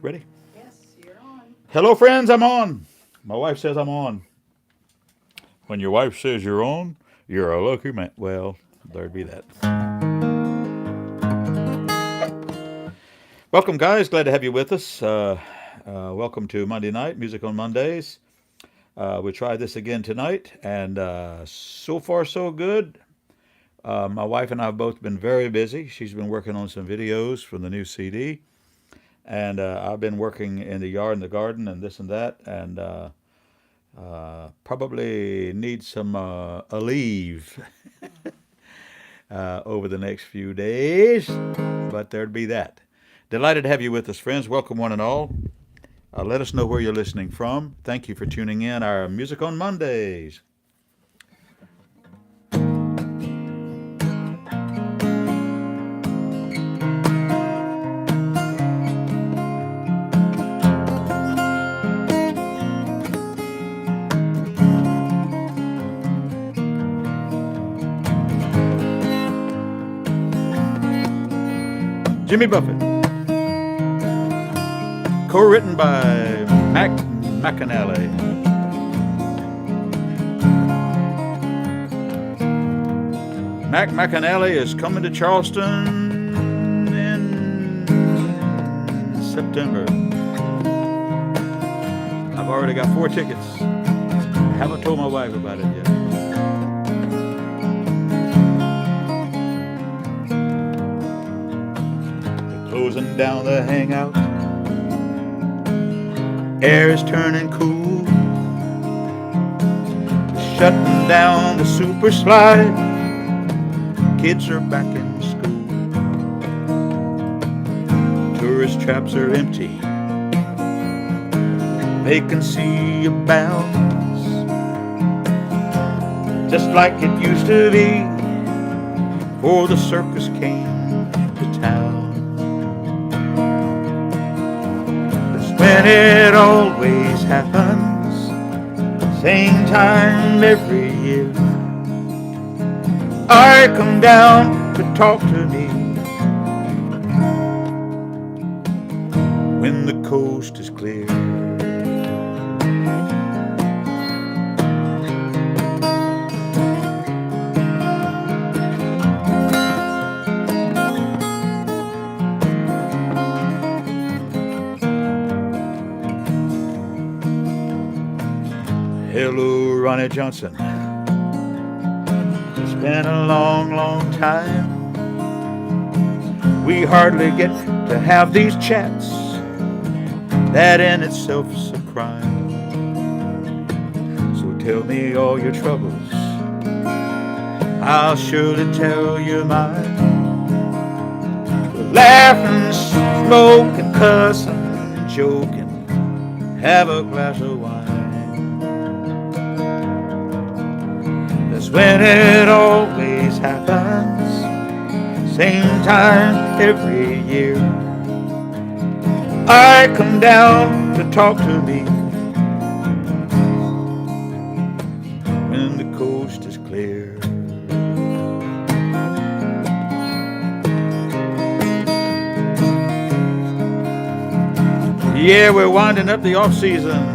Ready? Yes, you're on. Hello, friends. I'm on. My wife says I'm on. When your wife says you're on, you're a lucky man. Well, there'd be that. Welcome, guys. Glad to have you with us. Welcome to Monday Night Music on Mondays. We tried this again tonight, and so far so good. My wife and I have both been very busy. She's been working on some videos from the new CD, and I've been working in the yard and the garden and this and that, and probably need some a leave over the next few days, but there'd be that. Delighted to have you with us, friends. Welcome, one and all. Let us know where you're listening from. Thank you for tuning in. Our Music on Mondays. Jimmy Buffett. Co-written by Mac McAnally. Mac McAnally is coming to Charleston in September. I've already got 4 tickets. Haven't told my wife about it yet. They're closing down the hangout. Air is turning cool. Shutting down the super slide. Kids are back in school. Tourist traps are empty. Vacancy abounds. Just like it used to be before the circus came to town. When it always happens, same time every year. I come down to talk to me when the coast is clear. Hello, Ronnie Johnson. It's been a long, long time. We hardly get to have these chats. That in itself is a crime. So tell me all your troubles. I'll surely tell you mine. We'll laugh and smoke and cuss and joke and have a glass of wine. That's when it always happens, same time every year. I come down to talk to me when the coast is clear. Yeah, we're winding up the off season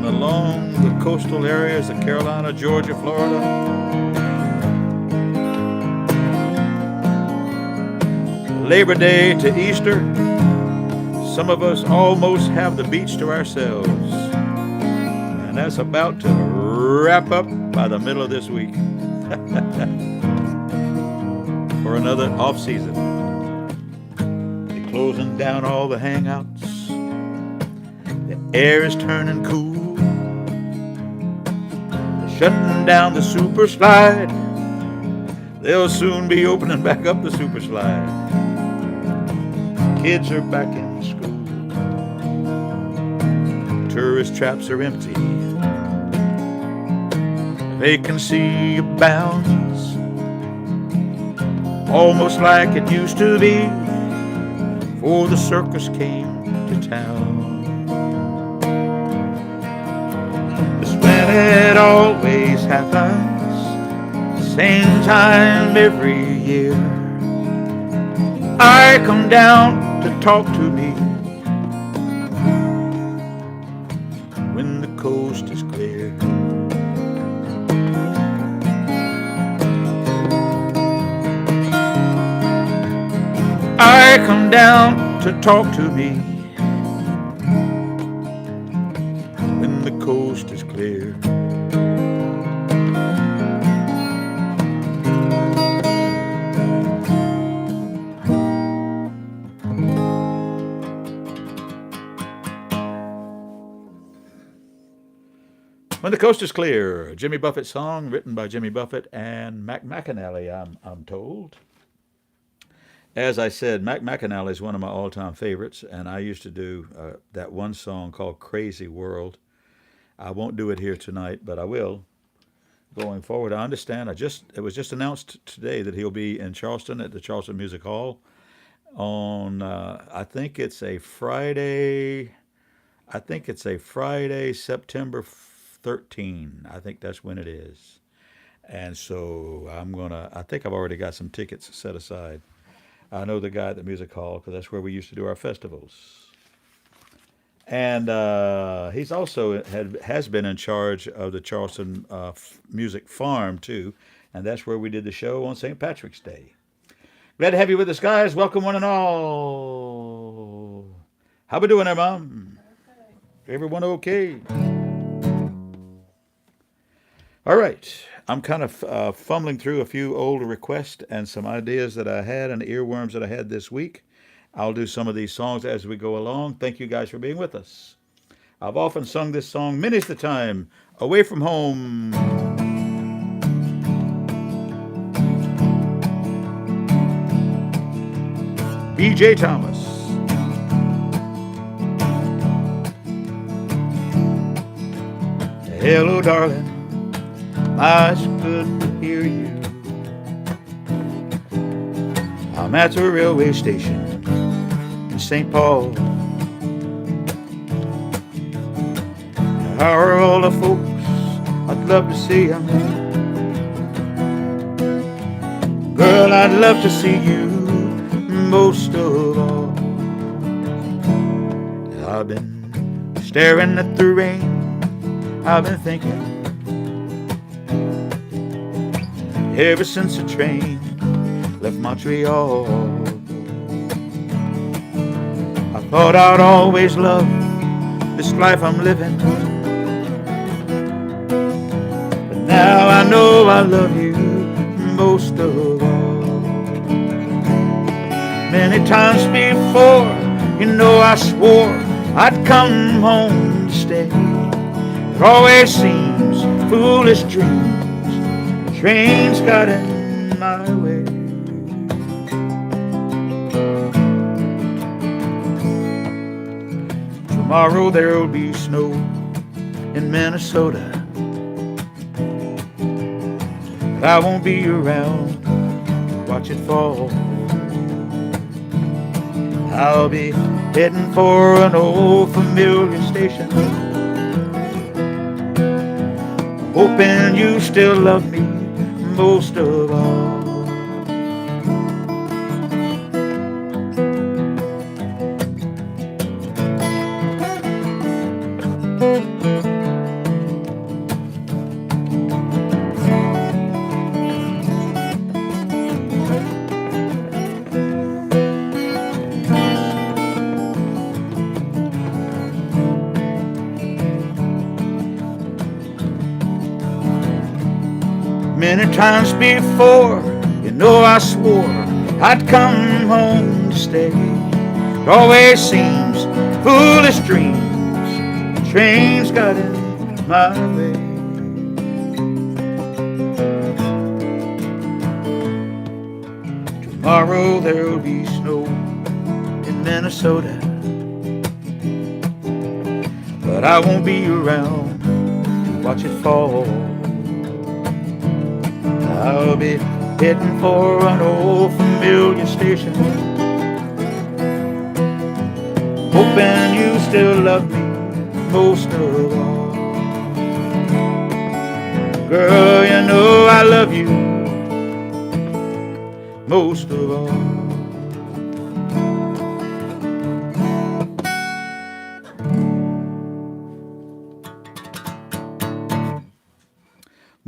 along the coastal areas of Carolina, Georgia, Florida. Labor Day to Easter, some of us almost have the beach to ourselves. And that's about to wrap up by the middle of this week for another off season. They're closing down all the hangouts. The air is turning cool. Shutting down the super slide. They'll soon be opening back up the super slide. Kids are back in school. Tourist traps are empty. Vacancy abounds. Almost like it used to be before the circus came to town. It always happens, same time every year. I come down to talk to me when the coast is clear. I come down to talk to me when the coast is clear. When the Coast is Clear, a Jimmy Buffett song written by Jimmy Buffett and Mac McAnally, I'm told. As I said, Mac McAnally is one of my all-time favorites, and I used to do that one song called Crazy World. I won't do it here tonight, but I will going forward. I understand. It was just announced today that he'll be in Charleston at the Charleston Music Hall on I think it's a Friday. September 13. I think that's when it is. And so I think I've already got some tickets set aside. I know the guy at the music hall because that's where we used to do our festivals. And he's also has been in charge of the Charleston Music Farm too, and that's where we did the show on St. Patrick's Day. Glad to have you with us, guys. Welcome, one and all. How we doing there, Mom? Everyone okay? All right. I'm kind of fumbling through a few old requests and some ideas that I had and earworms that I had this week. I'll do some of these songs as we go along. Thank you guys for being with us. I've often sung this song many's the time, Away from Home. B.J. Thomas. Hello, darling. It's good to hear you. I'm at the railway station in St. Paul. How are all the folks? I'd love to see them. Girl, I'd love to see you most of all. I've been staring at the rain. I've been thinking ever since the train left Montreal. I thought I'd always love this life I'm living, but now I know I love you most of all. Many times before, I swore I'd come home to stay. It always seems foolish dreams. Trains got in my way. Tomorrow there'll be snow in Minnesota, but I won't be around to watch it fall. I'll be heading for an old familiar station, hoping you still love me most of all. Many times before, I swore I'd come home to stay. It always seems foolish dreams. Trains got in my way. Tomorrow there'll be snow in Minnesota, but I won't be around to watch it fall. I'll be heading for an old familiar station, hoping you still love me most of all. Girl, I love you most of all.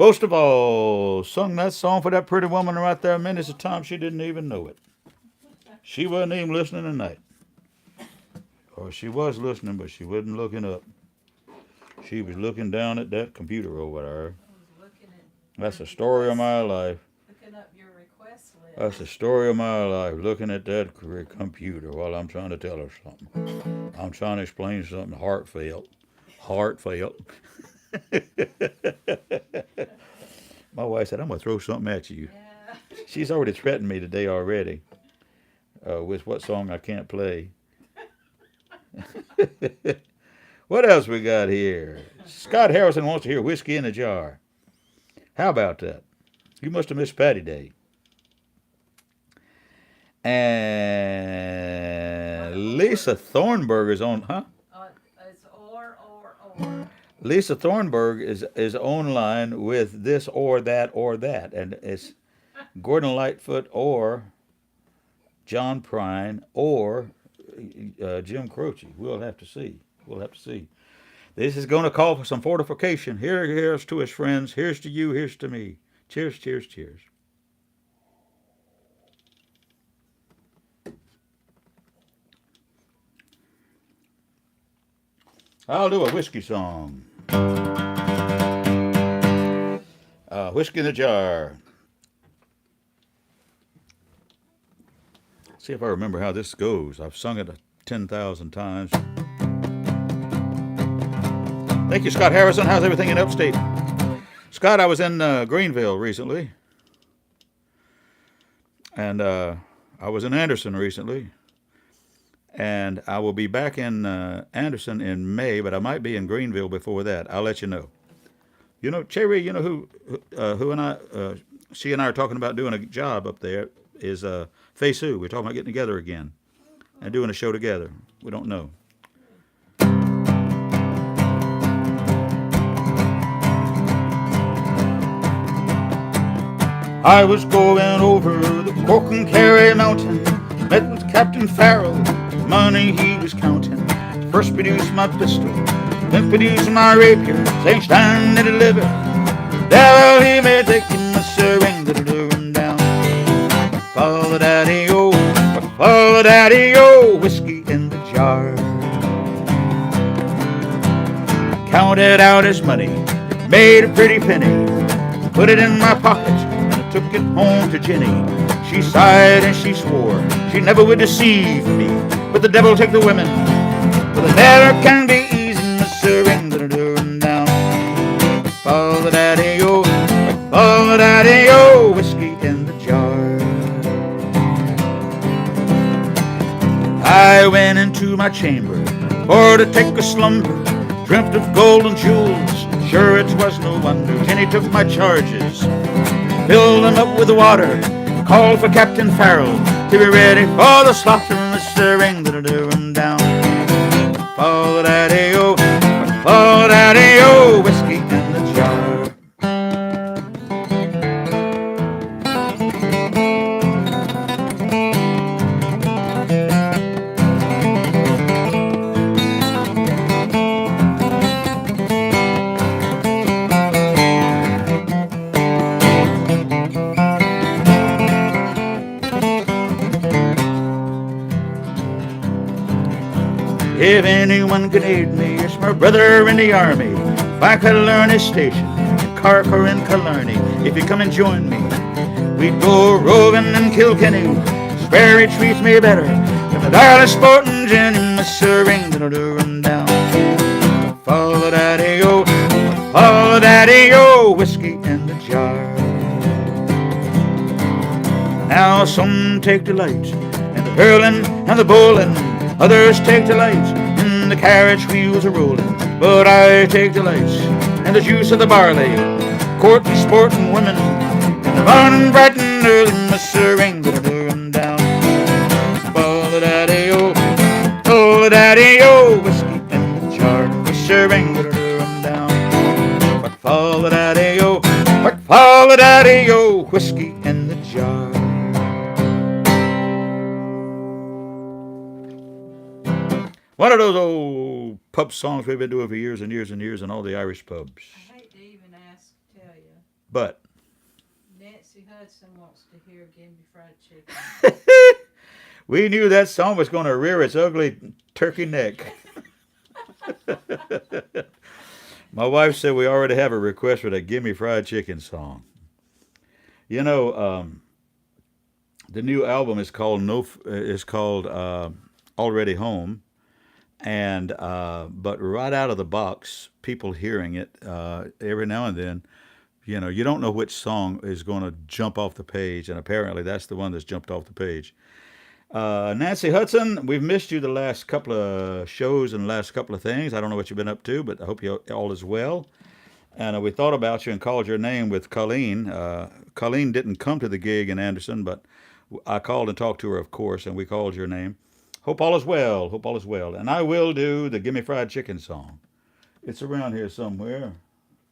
Most of all, sung that song for that pretty woman right there minutes of time she didn't even know it. She wasn't even listening tonight. Or she was listening, but she wasn't looking up. She was looking down at that computer over there. That's the story of my life. Looking up your request list. That's the story of my life, looking at that computer while I'm trying to tell her something. I'm trying to explain something heartfelt. Heartfelt. My wife said, I'm going to throw something at you. Yeah. She's already threatened me today already with what song I can't play. What else we got here? Scott Harrison wants to hear Whiskey in a Jar. How about that? You must have missed Patty Day. And Lisa Thornburg is on, huh? It's or. Lisa Thornburg is online with this or that, and it's Gordon Lightfoot or John Prine or Jim Croce. We'll have to see. We'll have to see. This is going to call for some fortification. Here's to his friends. Here's to you. Here's to me. Cheers, cheers, cheers. I'll do a whiskey song. Whiskey in a Jar. See if I remember how this goes. I've sung it 10,000 times. Thank you, Scott Harrison. How's everything in upstate? Scott, I was in Greenville recently. And I was in Anderson recently. And I will be back in Anderson in May, but I might be in Greenville before that. I'll let you know. You know, Cherry, you know who and I, she and I are talking about doing a job up there is Fei Su. We're talking about getting together again and doing a show together. We don't know. I was going over the Cork and Kerry Mountain, met with Captain Farrell, money he was counting. First produced my pistol, then produced my rapier, saying stand and deliver. Devil he may take him a surrender to lure him down. Follow daddy-o, follow daddy-o, whiskey in the jar. Counted out his money, made a pretty penny, put it in my pocket, and I took it home to Jenny. She sighed and she swore she never would deceive me, but the devil take the women, but the never can be easy in the surrender to lure him down. Follow daddy-o, follow daddy-o, whiskey in the jar. I went into my chamber for to take a slumber, dreamt of gold and jewels, sure it was no wonder. Jenny took my charges, filled them up with water, called for Captain Farrell to be ready for the slaughter and the surrender to lure him down. Follow daddy-o, follow daddy-o, whiskey in the jar. If anyone could aid me, it's my brother in the army. If I could learn his station in Cork or in Killarney, if he'd come and join me, we'd go roving in Kilkenny. Swear he treats me better than the darling sporting Jenny, must surrender to lure him down. Follow daddy-o, follow daddy-o, whiskey in the jar. Now some take delight in the hurling and the bowling, others take delight in the carriage wheels a-rolling, but I take delight in the juice of the barley, courting, sporting women, in the morning bright and early, must surrender to lure 'em down. Follow daddy-o, whiskey in the jar, must surrender to lure 'em down. But follow daddy-o, whiskey in the jar. One of those old pub songs we've been doing for years and years and years in all the Irish pubs. I hate to even tell you. But Nancy Hudson wants to hear Gimme Fried Chicken. we knew that song was going to rear its ugly turkey neck. My wife said we already have a request for that "Gimme Fried Chicken" song. You know, the new album is called Already Home, and but right out of the box, people hearing it every now and then, you don't know which song is going to jump off the page, and apparently that's the one that's jumped off the page. Nancy Hudson, we've missed you the last couple of shows and the last couple of things. I don't know what you've been up to, but I hope you all is well. And we thought about you and called your name with Colleen. Colleen didn't come to the gig in Anderson, but I called and talked to her, of course, and we called your name. Hope all is well. Hope all is well. And I will do the "Gimme Fried Chicken" song. It's around here somewhere.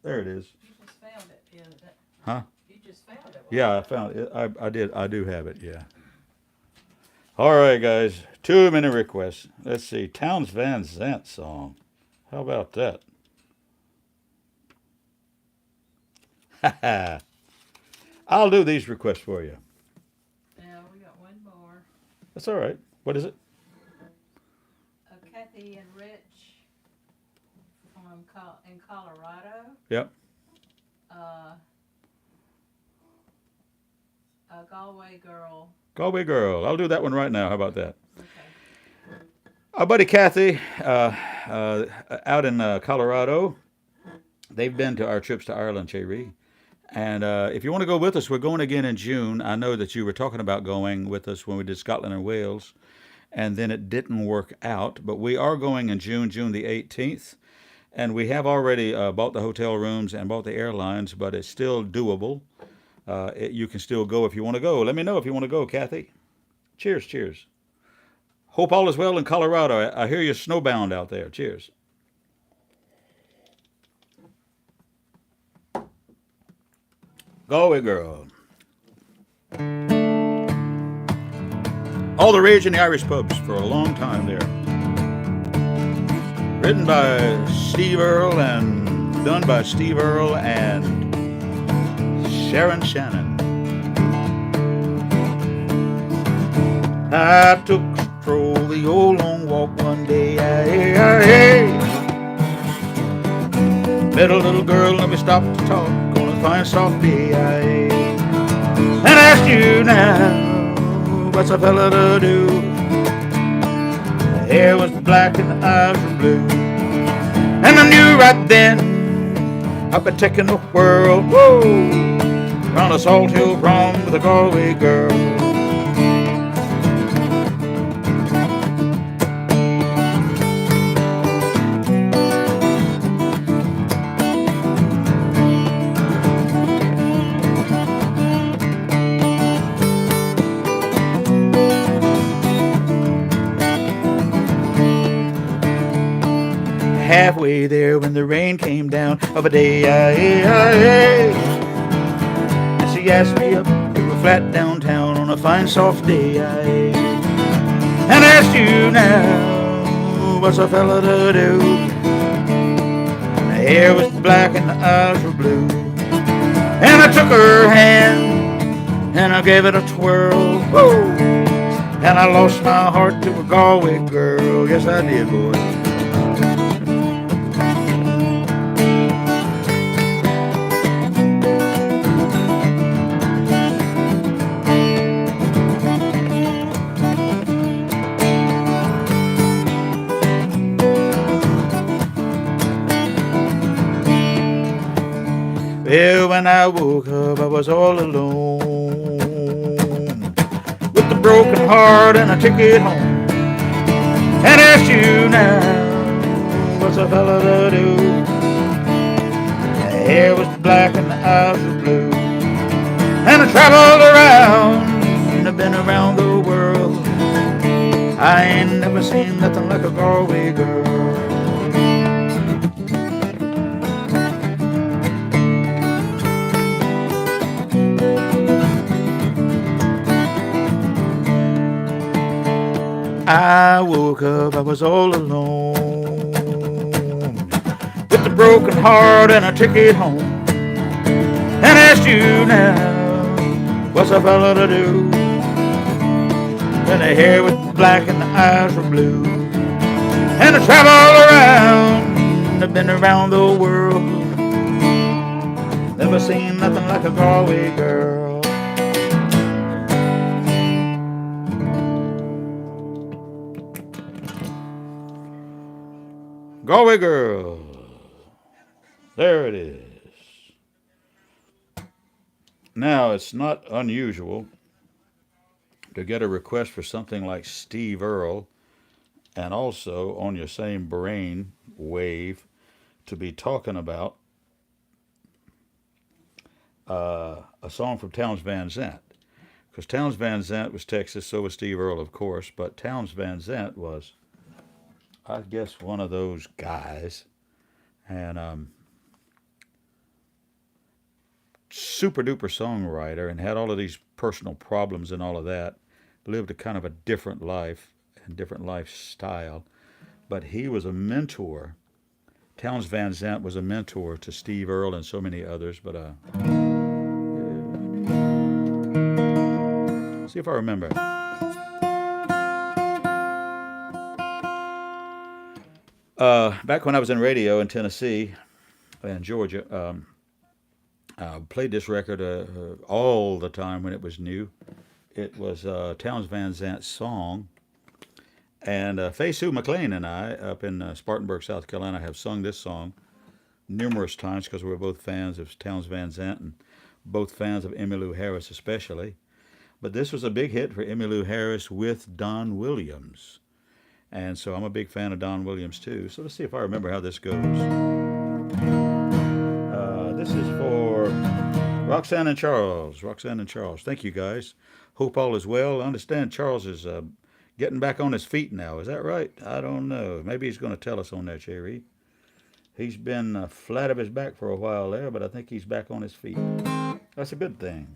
There it is. You just found it the other day. Huh? You just found it. Yeah, I found it. I did. I do have it. Yeah. All right, guys. Too many requests. Let's see. Towns Van Zandt song. How about that? I'll do these requests for you. Now we got one more. That's all right. What is it? Kathy and Rich in Colorado. Yep. Uh, a Galway girl. Galway Girl. I'll do that one right now. How about that? Okay. Our buddy Kathy out in Colorado. They've been to our trips to Ireland, Cherie. And if you want to go with us, we're going again in June. I know that you were talking about going with us when we did Scotland and Wales, and then it didn't work out. But we are going in June, June the 18th. And we have already bought the hotel rooms and bought the airlines, but it's still doable. You can still go if you want to go. Let me know if you want to go, Kathy. Cheers, cheers. Hope all is well in Colorado. I hear you're snowbound out there. Cheers. Galway Girl. All the rage in the Irish pubs for a long time there. Written by Steve Earle and done by Steve Earle and Sharon Shannon. I took a stroll the old long walk one day. Met a little girl and we stopped to talk on a fine soft day. And asked you now, what's a fella to do? The hair was black and the eyes were blue. And I knew right then I'd been taking the world, whoa, round a Salt Hill prom with a Galway girl. Halfway there when the rain came down of a day, and she asked me up to a flat downtown on a fine soft day, and asked you now, what's a fella to do? The hair was black and the eyes were blue, and I took her hand and I gave it a twirl, woo, and I lost my heart to a Galway girl. Yes, I did, boy. Well, when I woke up, I was all alone, with a broken heart and a ticket home. And asked you now, what's a fella to do? The hair was black and the eyes were blue. And I traveled around, and I've been around the world. I ain't never seen nothing like a Galway girl. I woke up, I was all alone, with a broken heart and a ticket home. and asked you now, what's a fella to do? And the hair was black and the eyes were blue. And I travel all around, I've been around the world. Never seen nothing like a Galway girl. Galway girl. There it is. Now, it's not unusual to get a request for something like Steve Earle and also on your same brain wave to be talking about a song from Townes Van Zandt. Because Townes Van Zandt was Texas, so was Steve Earle, of course, but Townes Van Zandt was, I guess, one of those guys. And super duper songwriter and had all of these personal problems and all of that. Lived a kind of a different life and different lifestyle. But he was a mentor. Townes Van Zandt was a mentor to Steve Earle and so many others. But see if I remember. Back when I was in radio in Tennessee and Georgia, I played this record all the time when it was new. It was Townes Van Zandt's song. And Fay Sue McLean and I, up in Spartanburg, South Carolina, have sung this song numerous times because we're both fans of Townes Van Zandt and both fans of Emmylou Harris especially. But this was a big hit for Emmylou Harris with Don Williams. And so I'm a big fan of Don Williams too. So let's see if I remember how this goes. This is for Roxanne and Charles. Roxanne and Charles. Thank you guys. Hope all is well. I understand Charles is getting back on his feet now. Is that right? I don't know. Maybe he's going to tell us on that, Cherry. He's been flat of his back for a while there, but I think he's back on his feet. That's a good thing.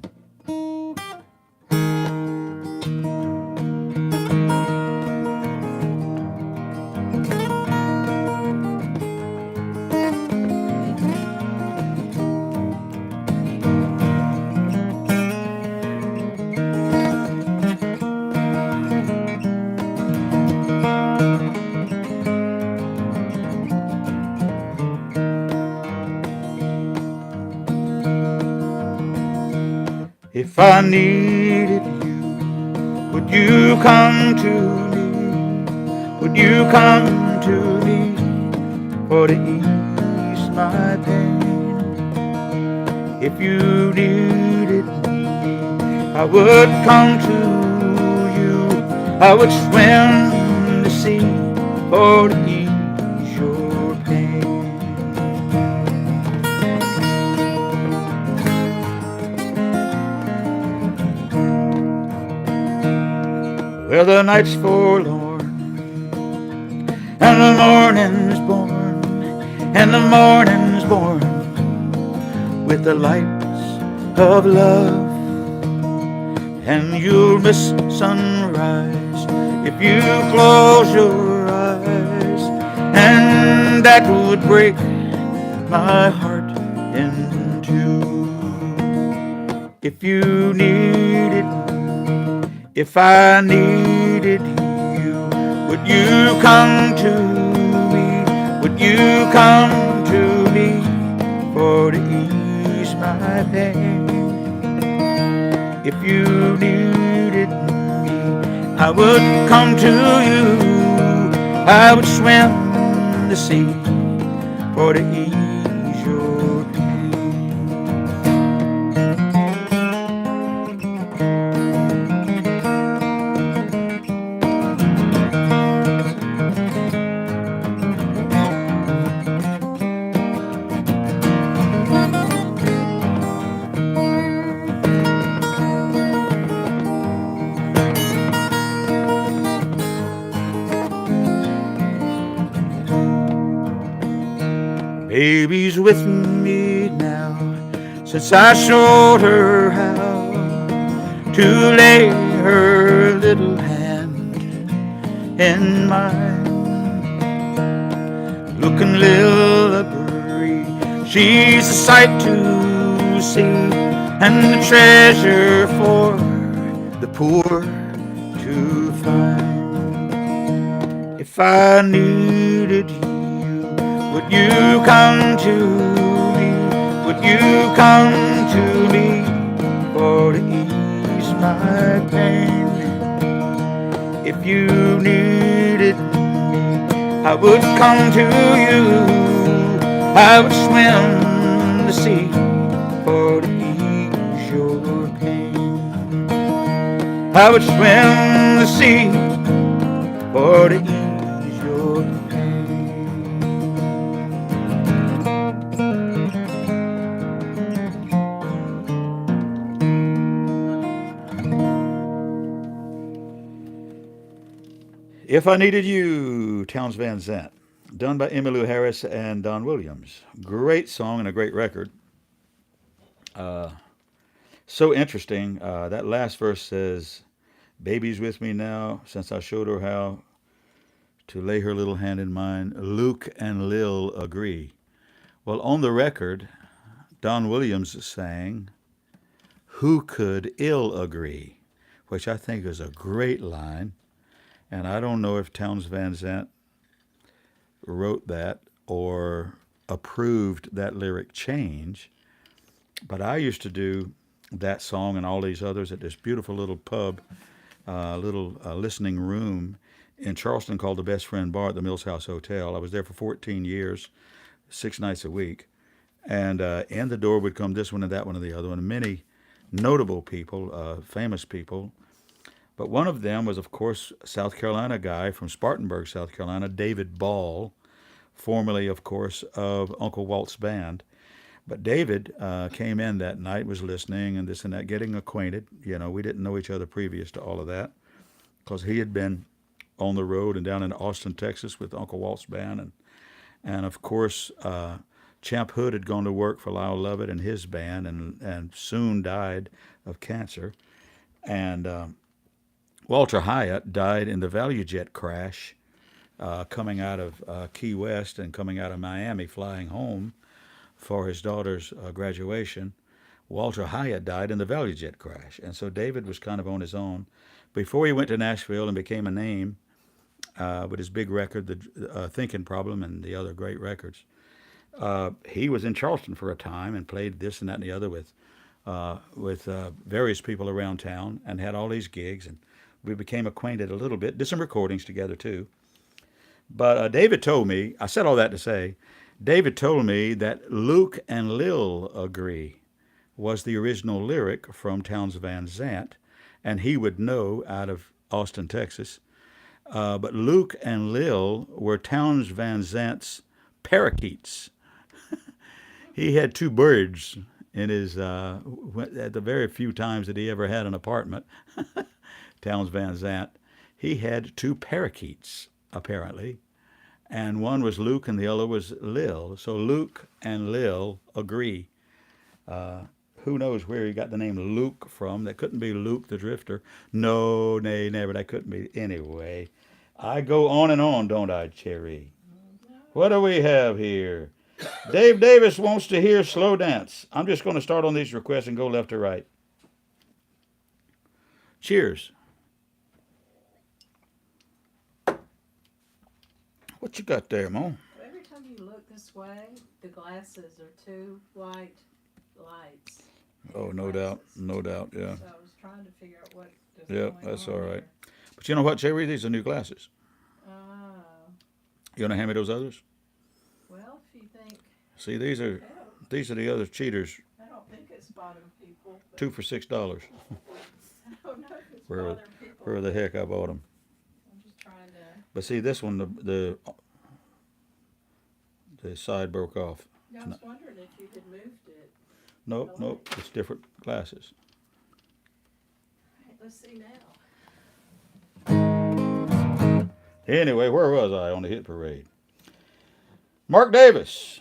If I needed you, would you come to me? Would you come to me for to ease my pain? If you needed me, I would come to you. I would swim the sea for to ease your pain. Well, the night's forlorn, and the morning's born, and the morning's born with the lights of love. And you'll miss sunrise if you close your eyes, and that would break my heart in two. If you needed me, if I needed you, would you come to me? Would you come to me for to ease my pain? If you needed me, I would come to you. I would swim the sea for to ease your pain. Baby's with me now, since I showed her how to lay her little hand in mine. Looking a little blurry, she's a sight to sea, and the treasure for the poor to find. If I needed you, would you come to me? Would you come to me for to ease my pain? If you needed me, I would come to you. I would swim the sea for to ease your pain. I would swim the sea for to ease your pain. If I Needed You, Townes Van Zandt, done by Emmylou Harris and Don Williams. Great song and a great record. Uh, so interesting. That last verse says, "Baby's with me now, since I showed her how to lay her little hand in mine. Luke and Lil agree." Well, on the record, Don Williams sang, "Who could ill agree?" which I think is a great line. And I don't know if Townes Van Zandt wrote that or approved that lyric change, but I used to do that song and all these others at this beautiful little pub, little listening room in Charleston called the Best Friend Bar at the Mills House Hotel. I was there for 14 years, 6 nights a week. And in the door would come this one and that one and the other one, and many notable people, famous people. But one of them was, of course, a South Carolina guy from Spartanburg, South Carolina, David Ball, formerly, of course, of Uncle Walt's band. But David came in that night, was listening and this and that, getting acquainted. You know, we didn't know each other previous to all of that because he had been on the road and down in Austin, Texas with Uncle Walt's band. And of course, Champ Hood had gone to work for Lyle Lovett and his band and soon died of cancer. And Walter Hyatt died in the ValueJet crash coming out of Key West and coming out of Miami, flying home for his daughter's graduation. Walter Hyatt died in the ValueJet crash. And so David was kind of on his own. Before he went to Nashville and became a name with his big record, the Thinking Problem and the other great records, he was in Charleston for a time and played this and that and the other with various people around town and had all these gigs. And we became acquainted a little bit, did some recordings together too. But David told me, I said all that to say, David told me that Luke and Lil agree was the original lyric from Townes Van Zandt, and he would know out of Austin, Texas. But Luke and Lil were Townes Van Zandt's parakeets. He had two birds in his, at the very few times that he ever had an apartment, Townes Van Zandt, he had two parakeets, apparently. And one was Luke and the other was Lil. So Luke and Lil agree. Who knows where he got the name Luke from? That couldn't be Luke the Drifter. No, nay, never. That couldn't be. Anyway, I go on and on, don't I, Cherry? What do we have here? Dave Davis wants to hear Slow Dance. I'm just going to start on these requests and go left to right. Cheers. What you got there, Mo? Every time you look this way, the glasses are two white lights. Oh, no doubt. No doubt, yeah. So I was trying to figure out what is Yeah, going that's on all right. there. But you know what, Cherry? These are new glasses. Oh, You want to hand me those others? well, if you think, See, hell, these are the other cheaters. I don't think it's bothering people, but Two for $6. I don't know if it's Where, bothering people. where the heck I bought them. I'm just trying to. But see, this one, the side broke off. I was wondering if you had moved it. Nope, nope. It's different glasses. All right, let's see now. Anyway, where was I on the hit parade? Mark Davis.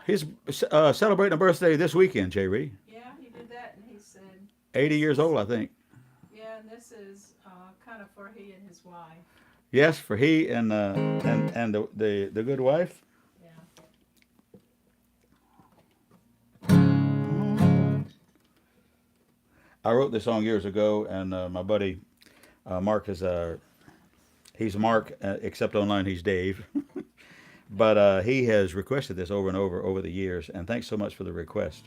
He's celebrating a birthday this weekend, J.R. Yeah, he did that, and he said, 80 years old, I think. yeah, and this is kind of for he and his wife. Yes, for he and the good wife. Yeah. I wrote this song years ago, and my buddy Mark is he's Mark, except online he's Dave. But he has requested this over and over the years, and thanks so much for the request.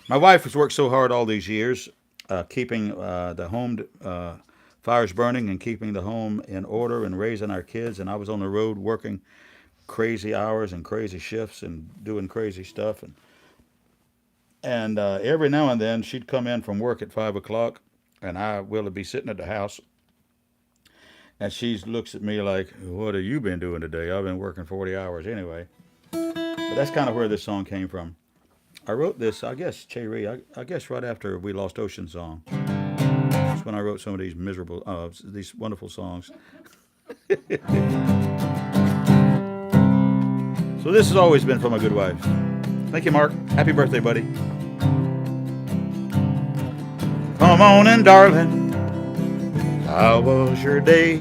My wife has worked so hard all these years, keeping the home fires burning and keeping the home in order and raising our kids. And I was on the road working crazy hours and crazy shifts and doing crazy stuff. And every now and then she'd come in from work at 5 o'clock, and I will be sitting at the house, and she looks at me like, "What have you been doing today? I've been working 40 hours anyway." But that's kind of where this song came from. I wrote this, I guess, Cherie, I guess right after we lost Ocean Song. That's when I wrote some of these miserable, these wonderful songs. So this has always been from a good wife. Thank you, Mark. Happy birthday, buddy. Come on in, darling. How was your day?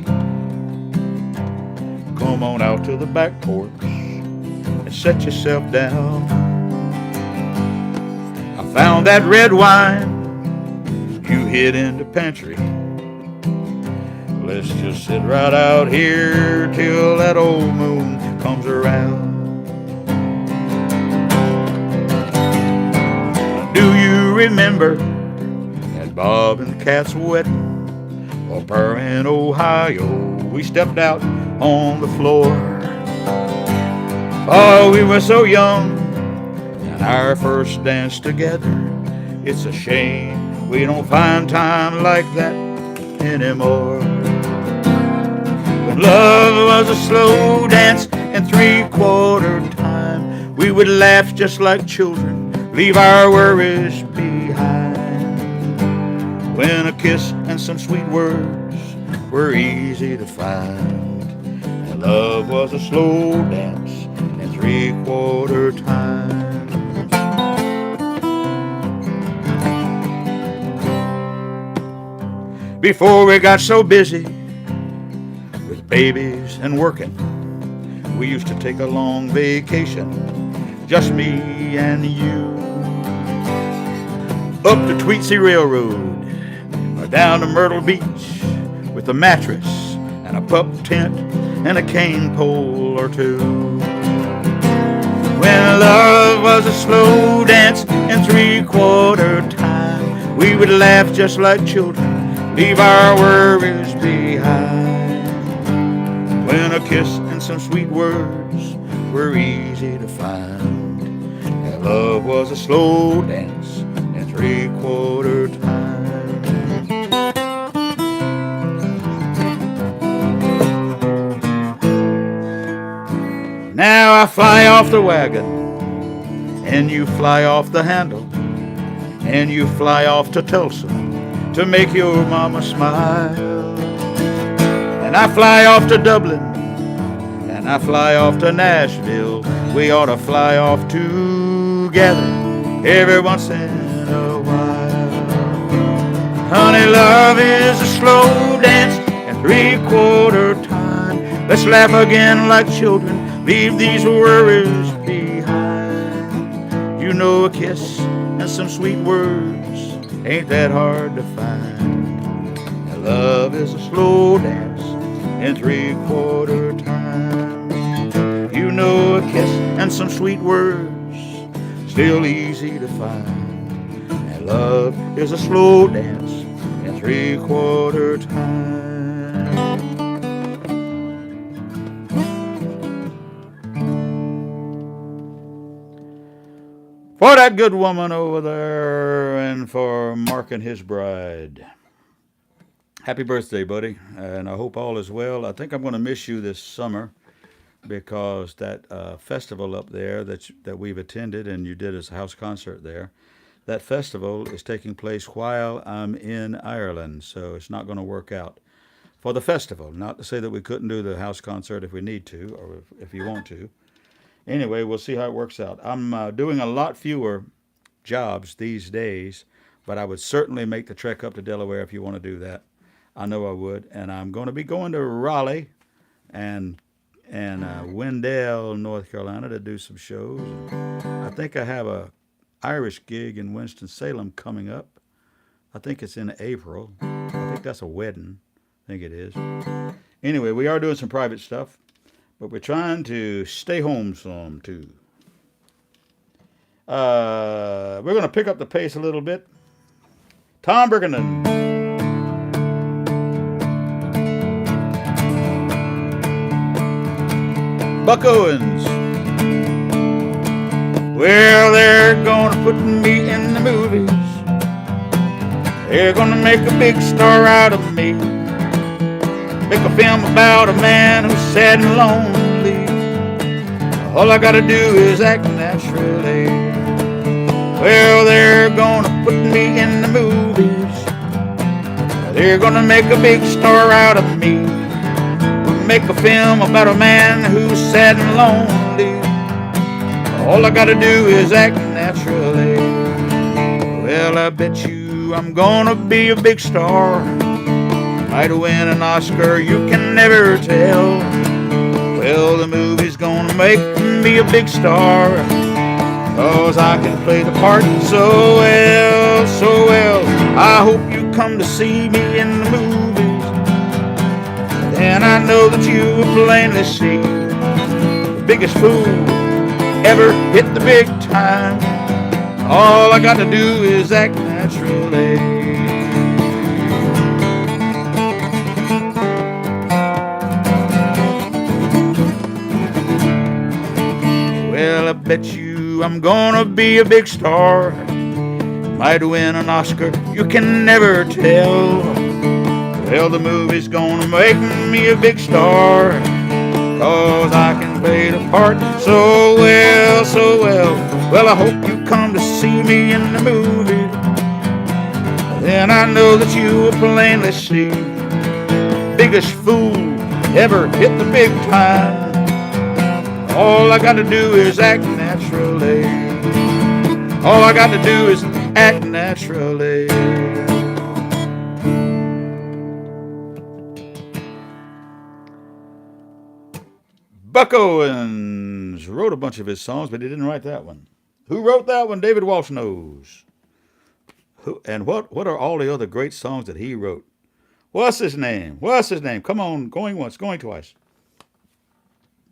Come on out to the back porch and set yourself down. I found that red wine you hid in the pantry. Let's just sit right out here till that old moon comes around. Do you remember that Bob and Cat's wedding up there in Ohio? We stepped out on the floor. Oh, we were so young, and our first dance together. It's a shame we don't find time like that anymore. When love was a slow dance in 3/4 time, we would laugh just like children, leave our worries behind. When a kiss and some sweet words were easy to find, and love was a slow dance in 3/4 time. Before we got so busy with babies and working, we used to take a long vacation, just me and you. Up the Tweetsie Railroad, or down to Myrtle Beach, with a mattress and a pup tent and a cane pole or two. When love was a slow dance in 3/4 time, we would laugh just like children, leave our worries behind. When a kiss and some sweet words were easy to find, and love was a slow dance in 3/4 time. Now I fly off the wagon, and you fly off the handle, and you fly off to Tulsa to make your mama smile. And I fly off to Dublin, and I fly off to Nashville. We ought to fly off together every once in a while. Honey, love is a slow dance in 3/4 time. Let's laugh again like children, leave these worries behind. You know, a kiss and some sweet words ain't that hard to find. And love is a slow dance in 3/4 time. You know, a kiss and some sweet words still easy to find. And love is a slow dance in 3/4 time. For that good woman over there, and for Mark and his bride. Happy birthday, buddy, and I hope all is well. I think I'm going to miss you this summer because that festival up there that we've attended and you did as a house concert there, that festival is taking place while I'm in Ireland, so it's not going to work out for the festival. Not to say that we couldn't do the house concert if we need to or if you want to. Anyway, we'll see how it works out. I'm doing a lot fewer jobs these days, but I would certainly make the trek up to Delaware if you want to do that. I know I would, and I'm going to be going to Raleigh and Wendell, North Carolina, to do some shows. I think I have Irish gig in Winston-Salem coming up. I think it's in April. I think that's a wedding. I think it is. Anyway, we are doing some private stuff, but we're trying to stay home some too. We're going to pick up the pace a little bit. Tom Burkenden. Buck Owens. Well, they're gonna put me in the movies. They're gonna make a big star out of me. Make a film about a man who's sad and lonely. All I gotta do is act naturally. Well, they're gonna put me in the movies. They're gonna make a big star out of me. Make a film about a man who's sad and lonely. All I gotta do is act naturally. Well, I bet you I'm gonna be a big star. Might win an Oscar, you can never tell. Well, the movie's gonna make me a big star, 'cause I can play the part so well, so well. I hope you come to see me in the movies. And I know that you will plainly see the biggest fool ever hit the big time. All I got to do is act naturally. Well, I bet you I'm gonna be a big star. Might win an Oscar, you can never tell. Well, the movie's gonna make me a big star, 'cause I can play the part so well, so well. Well, I hope you come to see me in the movie. Then I know that you will plainly see biggest fool ever hit the big time. All I gotta do is act naturally. All I gotta do is act naturally. Buck Owens wrote a bunch of his songs, but he didn't write that one. Who wrote that one? David Walsh knows. And what are all the other great songs that he wrote? What's his name? What's his name? Come on, going once, going twice.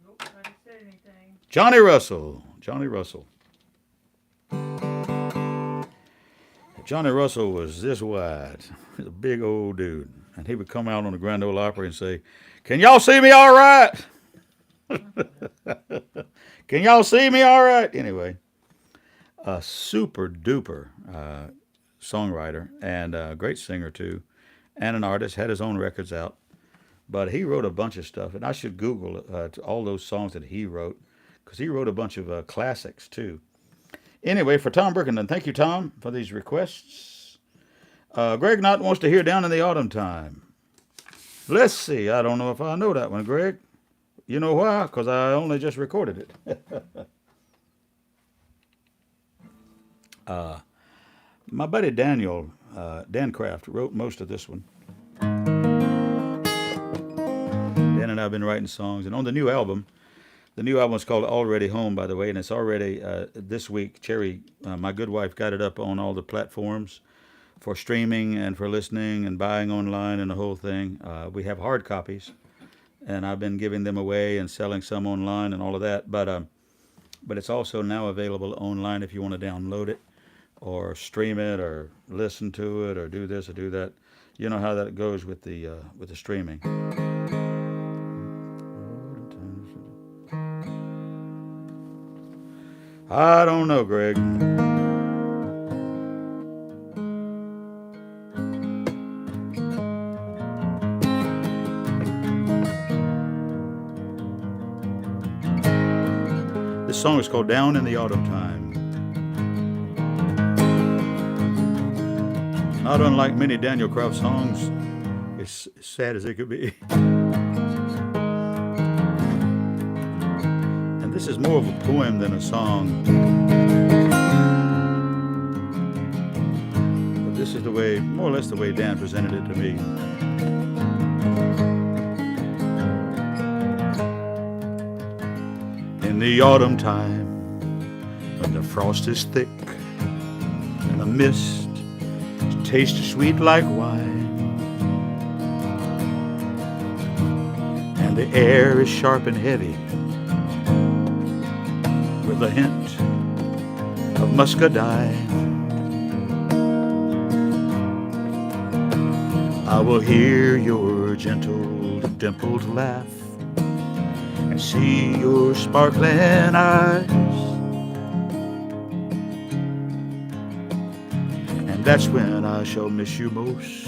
Nope, I didn't say anything. Johnny Russell. Johnny Russell. Johnny Russell was this wide. He's a big old dude. And he would come out on the Grand Ole Opry and say, "Can y'all see me all right? Can y'all see me all right?" Anyway, a super duper songwriter and a great singer too, and an artist. Had his own records out, but he wrote a bunch of stuff. And I should Google all those songs that he wrote, because he wrote a bunch of classics too. Anyway, for Tom Burkenden, thank you, Tom, for these requests. Greg Knott wants to hear "Down in the Autumn Time." Let's see. I don't know if I know that one, Greg. You know why? Because I only just recorded it. My buddy Daniel, Dan Kraft, wrote most of this one. Dan and I have been writing songs. And on the new album is called Already Home, by the way, and it's already this week. Cherry, my good wife, got it up on all the platforms for streaming and for listening and buying online and the whole thing. We have hard copies, and I've been giving them away and selling some online and all of that. But it's also now available online if you want to download it or stream it or listen to it or do this or do that. You know how that goes with the streaming. I don't know, Greg. This song is called "Down in the Autumn Time." Not unlike many Daniel Kraft songs, it's as sad as it could be. And this is more of a poem than a song. But this is the way, more or less the way Dan presented it to me. In the autumn time, when the frost is thick mist tastes sweet like wine, and the air is sharp and heavy with a hint of muscadine. I will hear your gentle dimpled laugh and see your sparkling eyes, and that's when I shall miss you most,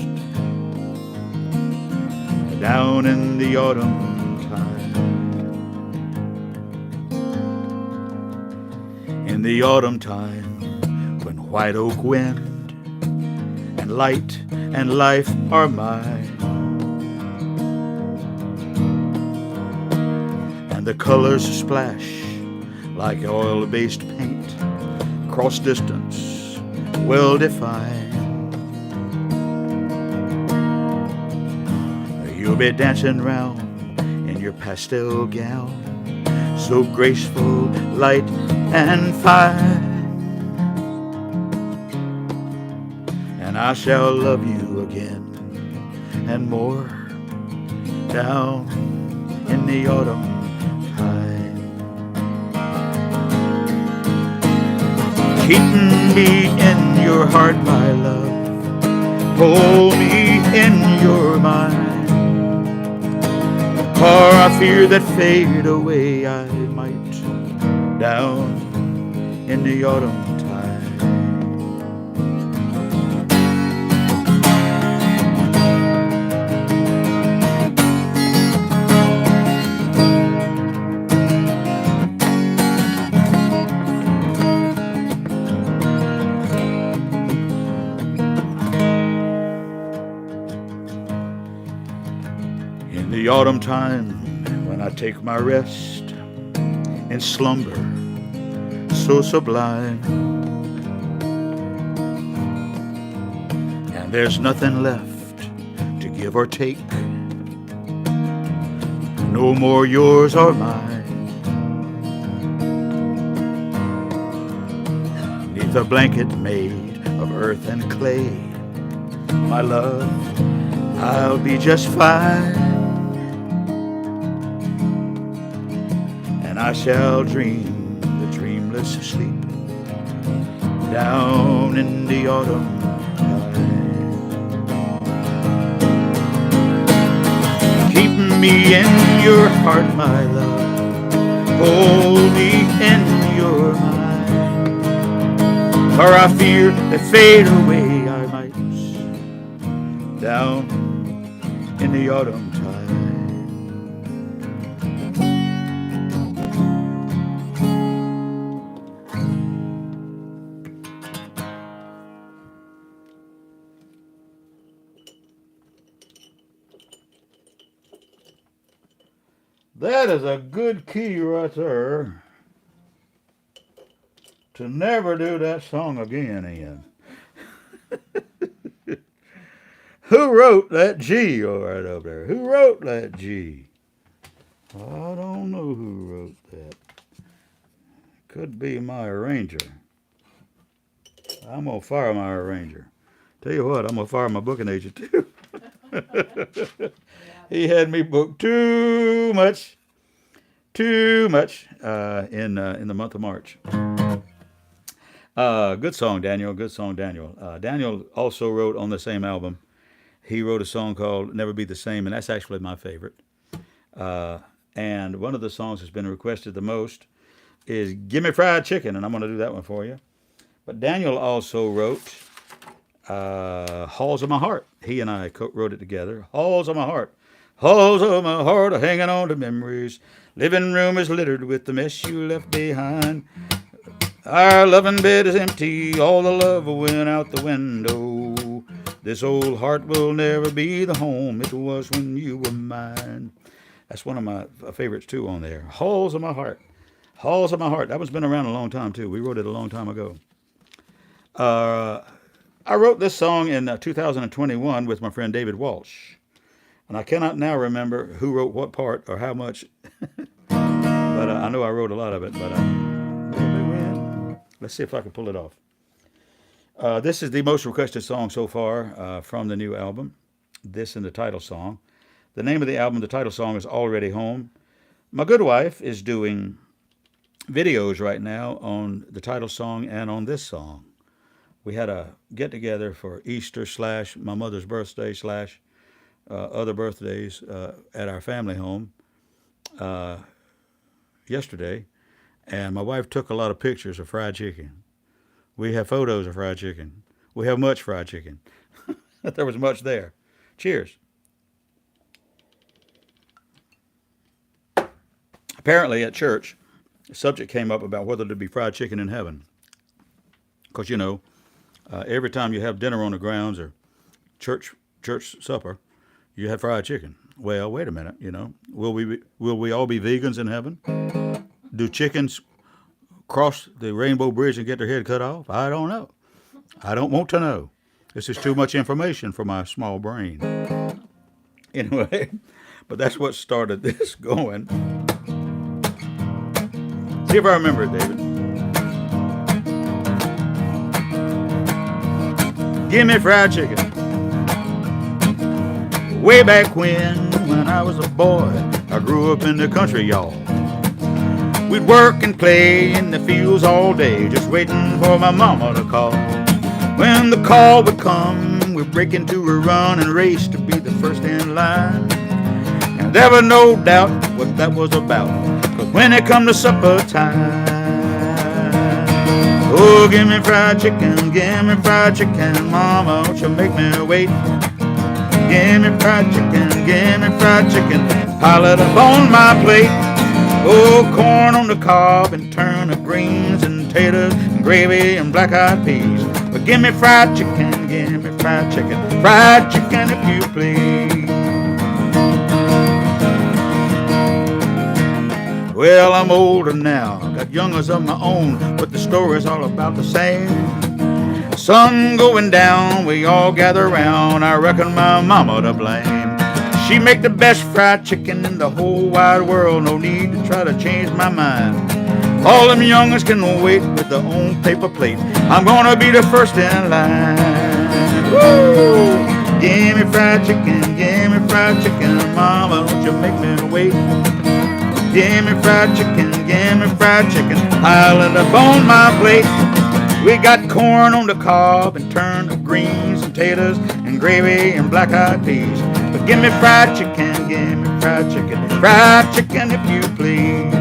down in the autumn time. In the autumn time, when white oak wind and light and life are mine, and the colors splash like oil-based paint across distance well defined. You'll be dancing round in your pastel gown, so graceful, light and fine, and I shall love you again and more down in the autumn time. Keep me in your heart, my love, hold me in your mind, for I fear that fade away I might down in the autumn time. In the autumn time, when I take my rest in slumber so sublime, and there's nothing left to give or take, no more yours or mine, 'neath a blanket made of earth and clay, my love, I'll be just fine, and I shall dream the dreamless sleep down in the autumn time. Keep me in your heart, my love, hold me in your mind, for I fear that fade away I might down in the autumn time. That is a good key right there to never do that song again, Ian. Who wrote that G right over there? Who wrote that G? I don't know who wrote that. Could be my arranger. I'm going to fire my arranger. Tell you what, I'm going to fire my booking agent too. He had me booked too much in the month of March. Good song, Daniel. Good song, Daniel. Daniel also wrote on the same album. He wrote a song called "Never Be the Same," and that's actually my favorite. Uh, and one of the songs that's been requested the most is "Gimme Fried Chicken," and I'm going to do that one for you. But Daniel also wrote "Halls of My Heart." He and I wrote it together. "Halls of My Heart." Halls of my heart are hanging on to memories. Living room is littered with the mess you left behind. Our loving bed is empty. All the love went out the window. This old heart will never be the home it was when you were mine. That's one of my favorites too on there. Halls of My Heart. Halls of My Heart. That one's been around a long time too. We wrote it a long time ago. Uh, I wrote this song in 2021 with my friend David Walsh. And I cannot now remember who wrote what part or how much, but I know I wrote a lot of it. But let's see if I can pull it off. This is the most requested song so far from the new album. This and the title song. The name of the album, the title song, is Already Home. My good wife is doing videos right now on the title song and on this song. We had a get together for Easter slash my mother's birthday slash other birthdays at our family home uh, yesterday, and my wife took a lot of pictures of fried chicken. We have photos of fried chicken. We have much fried chicken. There was much there. Cheers. Apparently, at church, the subject came up about whether there'd be fried chicken in heaven. Because, every time you have dinner on the grounds or church church supper, you had fried chicken. Well, wait a minute. Will we all be vegans in heaven? Do chickens cross the rainbow bridge and get their head cut off? I don't know. I don't want to know. This is too much information for my small brain. Anyway, but that's what started this going. See if I remember it, David. Give me fried chicken. Way back when I was a boy, I grew up in the country, y'all. We'd work and play in the fields all day, just waiting for my mama to call. When the call would come, we'd break into a run and race to be the first in line. And there was no doubt what that was about, 'cause when it come to supper time, oh, give me fried chicken, mama, won't you make me wait? Give me fried chicken, pile it up on my plate. Oh, corn on the cob and turnip greens and taters and gravy and black-eyed peas. But give me fried chicken if you please. Well, I'm older now, got youngers of my own, but the story's all about the same. Sun going down, we all gather round, I reckon my mama to blame. She make the best fried chicken in the whole wide world, no need to try to change my mind. All them youngers can wait with their own paper plate, I'm gonna be the first in line. Woo! Give me fried chicken, mama, don't you make me wait. Give me fried chicken, pile it up on my plate. We got corn on the cob and turnip greens and taters and gravy and black-eyed peas. But give me fried chicken if you please.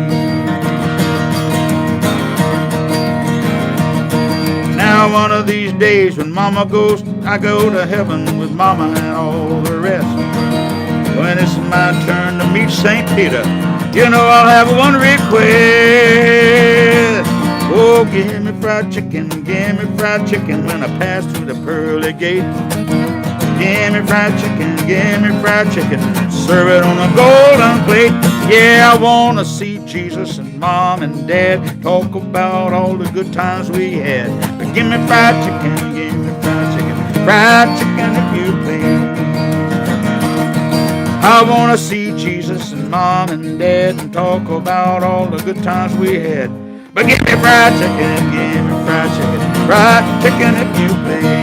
Now one of these days when mama goes, I go to heaven with mama and all the rest. When it's my turn to meet St. Peter, I'll have one request. Oh, give me fried chicken when I pass through the pearly gate. Give me fried chicken, serve it on a golden plate. Yeah, I wanna see Jesus and mom and dad talk about all the good times we had. But give me fried chicken if you please. I wanna see Jesus and mom and dad and talk about all the good times we had. But give me fried chicken if you please.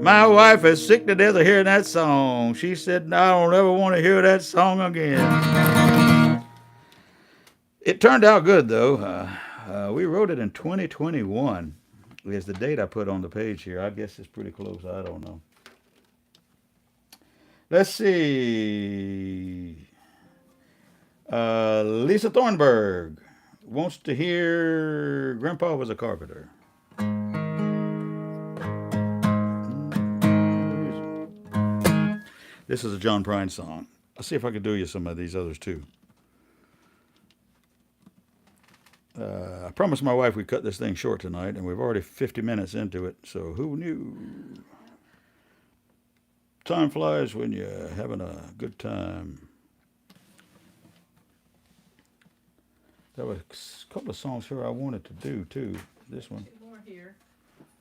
My wife is sick to death of hearing that song. She said, I don't ever want to hear that song again. It turned out good, though. We wrote it in 2021. Is the date I put on the page here. I guess it's pretty close. I don't know. Let's see. Lisa Thornburg wants to hear Grandpa Was a Carpenter. This is a John Prine song. I'll see if I can do you some of these others too. I promised my wife we'd cut this thing short tonight, and we've already 50 minutes into it, so who knew? Time flies when you're having a good time. There were a couple of songs here I wanted to do too. This one. 2 more here.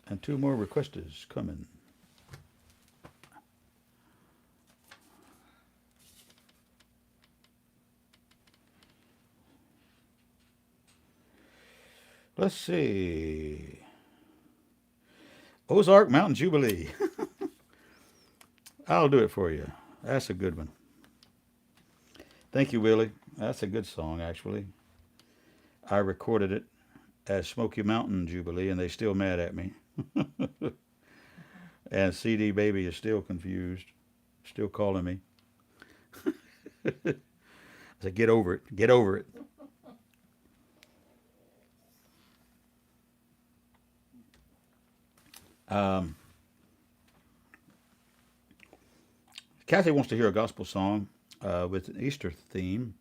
And 2 more requesters coming. Let's see. Ozark Mountain Jubilee. I'll do it for you. That's a good one. Thank you, Willie. That's a good song, actually. I recorded it as Smoky Mountain Jubilee, and they still mad at me. And CD Baby is still confused, still calling me. I said, get over it. Get over it. Um, Kathy wants to hear a gospel song with an Easter theme,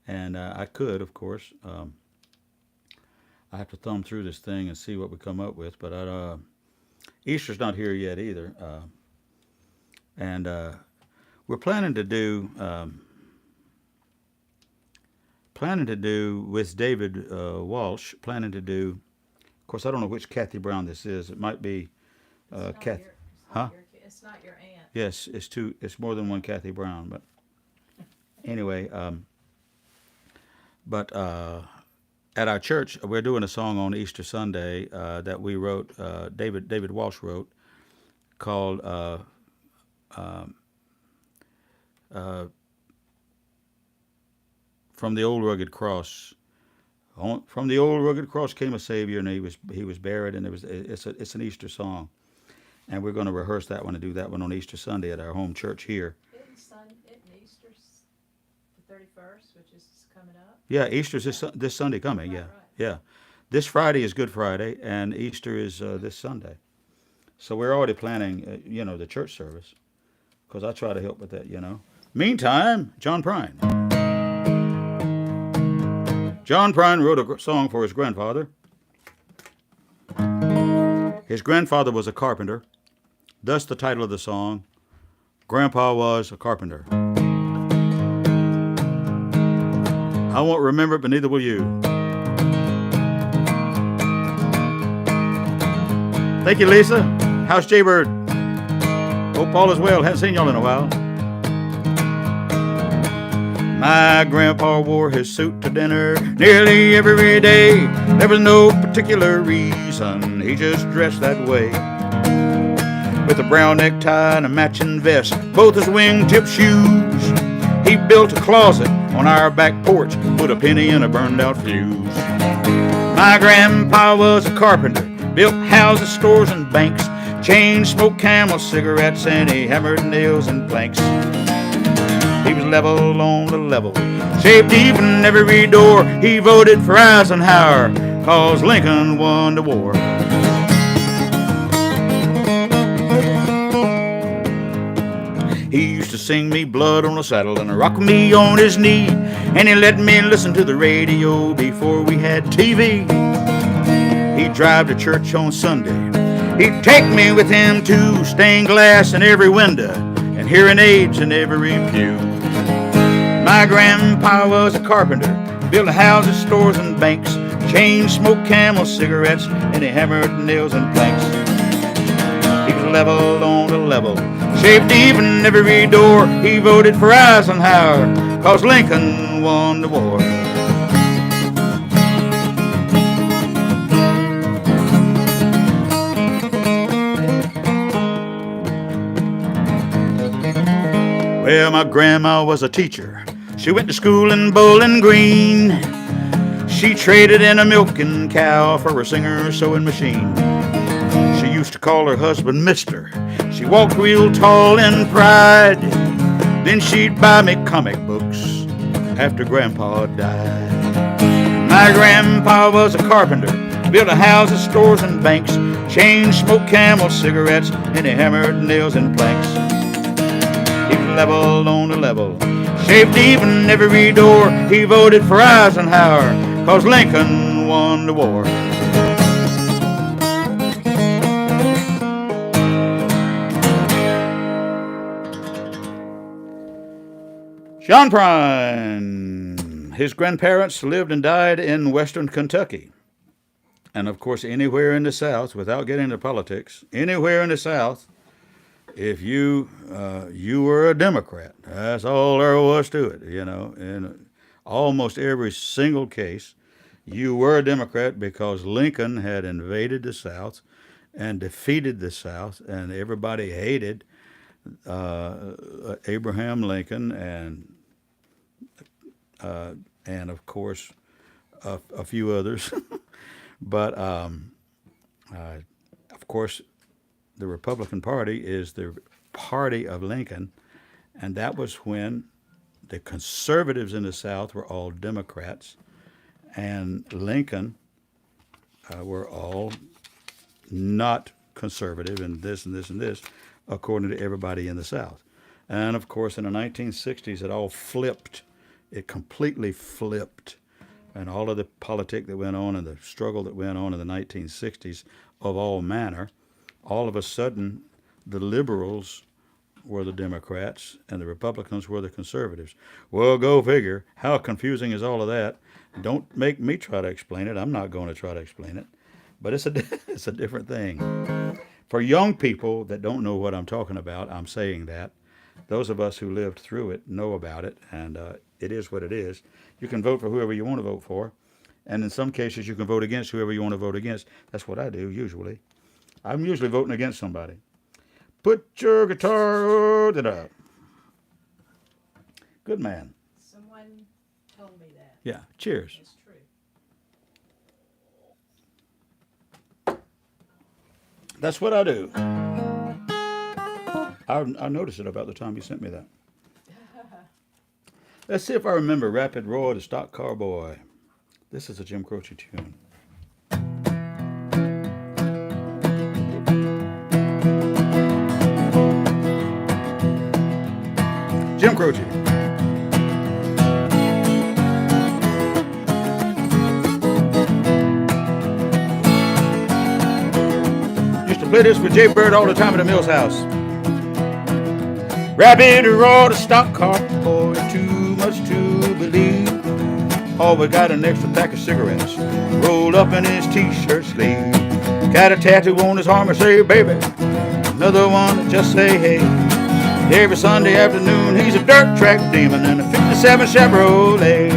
and I could, of course. I have to thumb through this thing and see what we come up with, but Easter's not here yet either, and we're planning to do with David Walsh. Planning to do. Of course, I don't know which Kathy Brown this is. It might be Kathy. Huh? It's not your aunt. Yes, it's two. It's more than one Kathy Brown, but anyway. But at our church, we're doing a song on Easter Sunday that we wrote. David Walsh wrote, called uh, "From the Old Rugged Cross." From the old rugged cross came a Savior, and he was buried, and it's an Easter song, and we're going to rehearse that one and do that one on Easter Sunday at our home church here. Isn't Easter's the 31st, which is coming up? Yeah, Easter's this Sunday coming. Right, Yeah, right. yeah. This Friday is Good Friday, and Easter is this Sunday. So we're already planning, the church service, because I try to help with that. Meantime, John Prine. John Prine wrote a song for his grandfather. His grandfather was a carpenter. Thus the title of the song, Grandpa Was a Carpenter. I won't remember it, but neither will you. Thank you, Lisa. How's Jaybird? Hope all is well. Haven't seen y'all in a while. My grandpa wore his suit to dinner nearly every day. There was no particular reason, he just dressed that way. With a brown necktie and a matching vest, both his wingtip shoes. He built a closet on our back porch, put a penny in a burned out fuse. My grandpa was a carpenter, built houses, stores, and banks, chain smoked Camel cigarettes, and he hammered nails and planks. He was level on the level, shaped even every door. He voted for Eisenhower, 'cause Lincoln won the war. He used to sing me Blood on a Saddle and rock me on his knee, and he let me listen to the radio before we had TV. He'd drive to church on Sunday. He'd take me with him too, stained glass in every window and hearing aids in every pew. My grandpa was a carpenter, built houses, stores, and banks, chain smoked Camel cigarettes, and he hammered nails and planks. He was level on the level, shaped even every door. He voted for Eisenhower, 'cause Lincoln won the war. Well, my grandma was a teacher. She went to school in Bowling Green. She traded in a milking cow for a singer sewing machine. She used to call her husband Mister. She walked real tall in pride. Then she'd buy me comic books after Grandpa died. My grandpa was a carpenter, built houses, stores, and banks, chain smoked Camel cigarettes, and he hammered nails and planks. He was level on the level, shaped even every door. He voted for Eisenhower, 'cause Lincoln won the war. John Prine. His grandparents lived and died in western Kentucky. And of course, anywhere in the South, without getting into politics, anywhere in the South, if you were a Democrat, that's all there was to it. In almost every single case, You were a Democrat because Lincoln had invaded the South and defeated the South, and everybody hated Abraham Lincoln uh, and of course a few others. But uh, of course, the Republican Party is the party of Lincoln, and that was when the conservatives in the South were all Democrats, and Lincoln were all not conservative, and this and this and this, according to everybody in the South. And of course, in the 1960s, it all flipped. It completely flipped. And all of the politic that went on and the struggle that went on in the 1960s of all manner, all of a sudden, the liberals were the Democrats and the Republicans were the conservatives. Well, go figure. How confusing is all of that? Don't make me try to explain it. I'm not going to try to explain it. But it's a, it's a different thing. For young people that don't know what I'm talking about, I'm saying that. Those of us who lived through it know about it, and it is what it is. You can vote for whoever you want to vote for, and in some cases you can vote against whoever you want to vote against. That's what I do usually. I'm usually voting against somebody. Put your guitar da da. Good man. Someone told me that. Yeah. Cheers. It's true. That's what I do. I noticed it about the time you sent me that. Let's see if I remember Rapid Roar, the Stock Car Boy. This is a Jim Croce tune. Jim Croce. Used to play this with Jay Bird all the time at the Mills house. Rapid Roar, the stock car boy, too much to believe. Always got an extra pack of cigarettes rolled up in his t-shirt sleeve. Got a tattoo on his arm and say, baby, another one that just say, hey. Every Sunday afternoon, he's a dirt track demon in a 57 Chevrolet.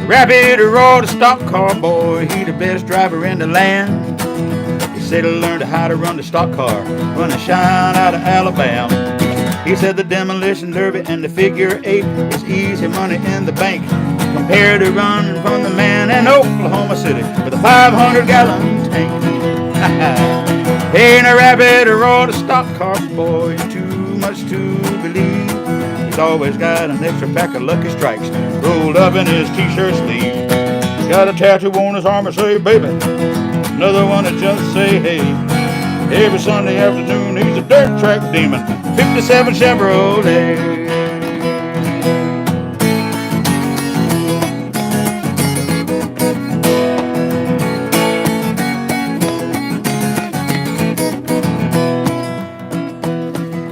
Rapid Roar, the stock car boy, he the best driver in the land. He said he learned how to run the stock car, running shine out of Alabama. He said the demolition derby and the figure eight is easy money in the bank compared to running from the man in Oklahoma City with a 500-gallon tank. Ain't a Rapid Roar, the stock car boy, too much to believe. He's always got an extra pack of Lucky Strikes rolled up in his t-shirt sleeve. Got a tattoo on his arm and say, baby, another one that just say, hey. Every Sunday afternoon, he's a dirt track demon, 57 Chevrolet.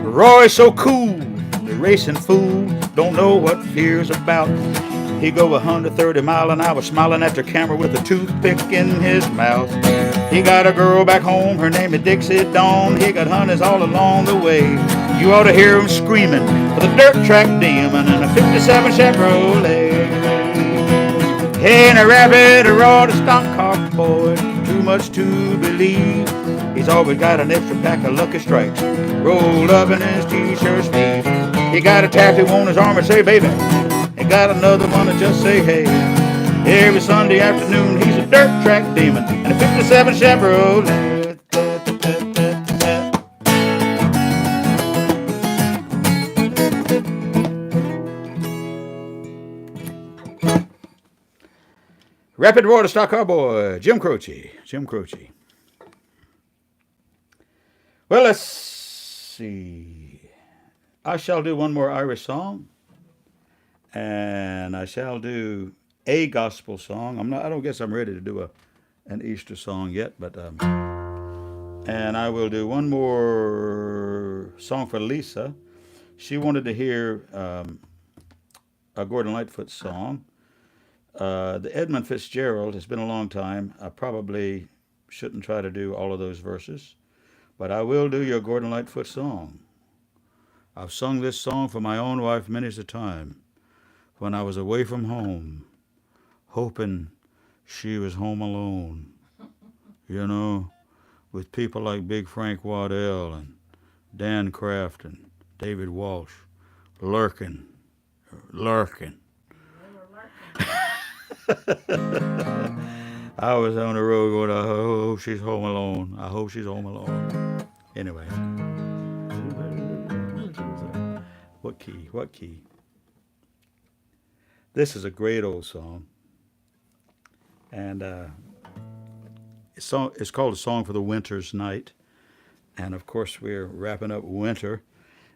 Roy's so cool, the racing fool don't know what fear's about. He go 130 mile an hour, smiling at the camera with a toothpick in his mouth. He got a girl back home, her name is Dixie Dawn. He got honeys all along the way. You ought to hear him screaming for the dirt track demon in a 57 Chevrolet. Hey, and a Rapid Roar, the stock car boy, too much to believe. He's always got an extra pack of Lucky Strikes rolled up in his t-shirt sleeve. He got a tattoo on his arm and say, baby. He got another one that just say, hey. Every Sunday afternoon, he's a dirt track demon in a 57 Chevrolet. Rapid Roar, the stock car boy, Jim Croce. Jim Croce. Well, let's see. I shall do one more Irish song, and I shall do a gospel song. I don't guess I'm ready to do an Easter song yet, but and I will do one more song for Lisa. She wanted to hear a Gordon Lightfoot song. The Edmund Fitzgerald has been a long time. I probably shouldn't try to do all of those verses, but I will do your Gordon Lightfoot song. I've sung this song for my own wife many a time. when I was away from home, hoping she was home alone. You know, with people like Big Frank Waddell and Dan Kraft and David Walsh lurking, lurking. They were lurking. I was on the road going, I hope she's home alone. I hope she's home alone. Anyway, what key? What key? This is a great old song, and it's called A Song for the Winter's Night. And of course, we're wrapping up winter.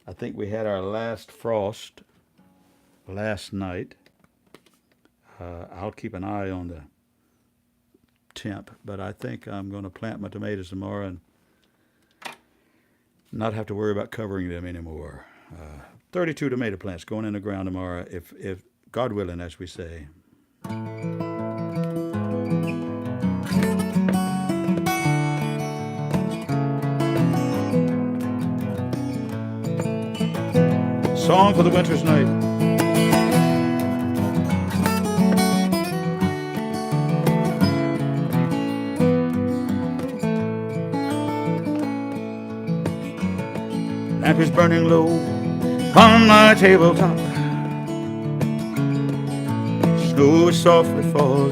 I think we had our last frost last night. I'll keep an eye on the temp, but I think I'm going to plant my tomatoes tomorrow and not have to worry about covering them anymore. 32 tomato plants going in the ground tomorrow, if God willing, as we say. Song for the winter's night. Lamp is burning low on my tabletop. Snow is softly falling.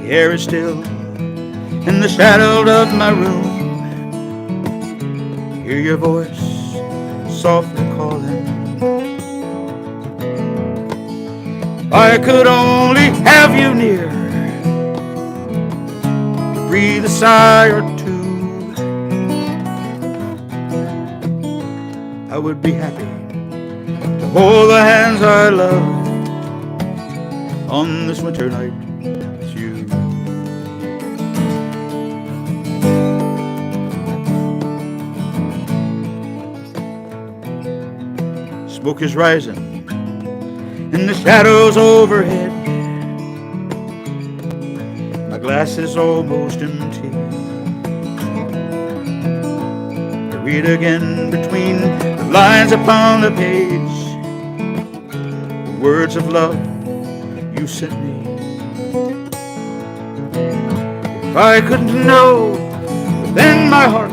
The air is still in the shadow of my room. Hear your voice softly calling. I could only have you near to breathe a sigh or two. I would be happy to hold the hands I love on this winter night with you. Smoke is rising in the shadows overhead. My glass is almost empty. I read again between the lines upon the page, the words of love you sent me. If I could know within my heart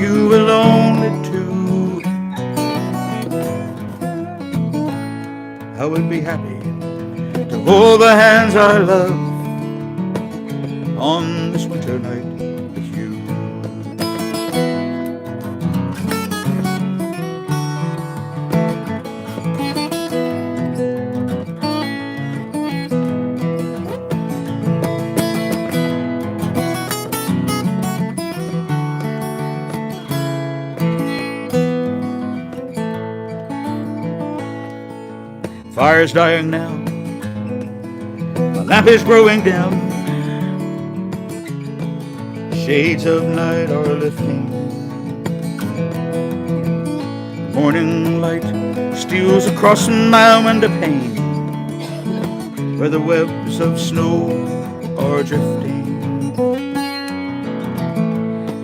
you were lonely too, I would be happy to hold the hands I love on this winter night with you. Fire's dying now, my lamp is growing dim. Shades of night are lifting. Morning light steals across my window pane, where the webs of snow are drifting.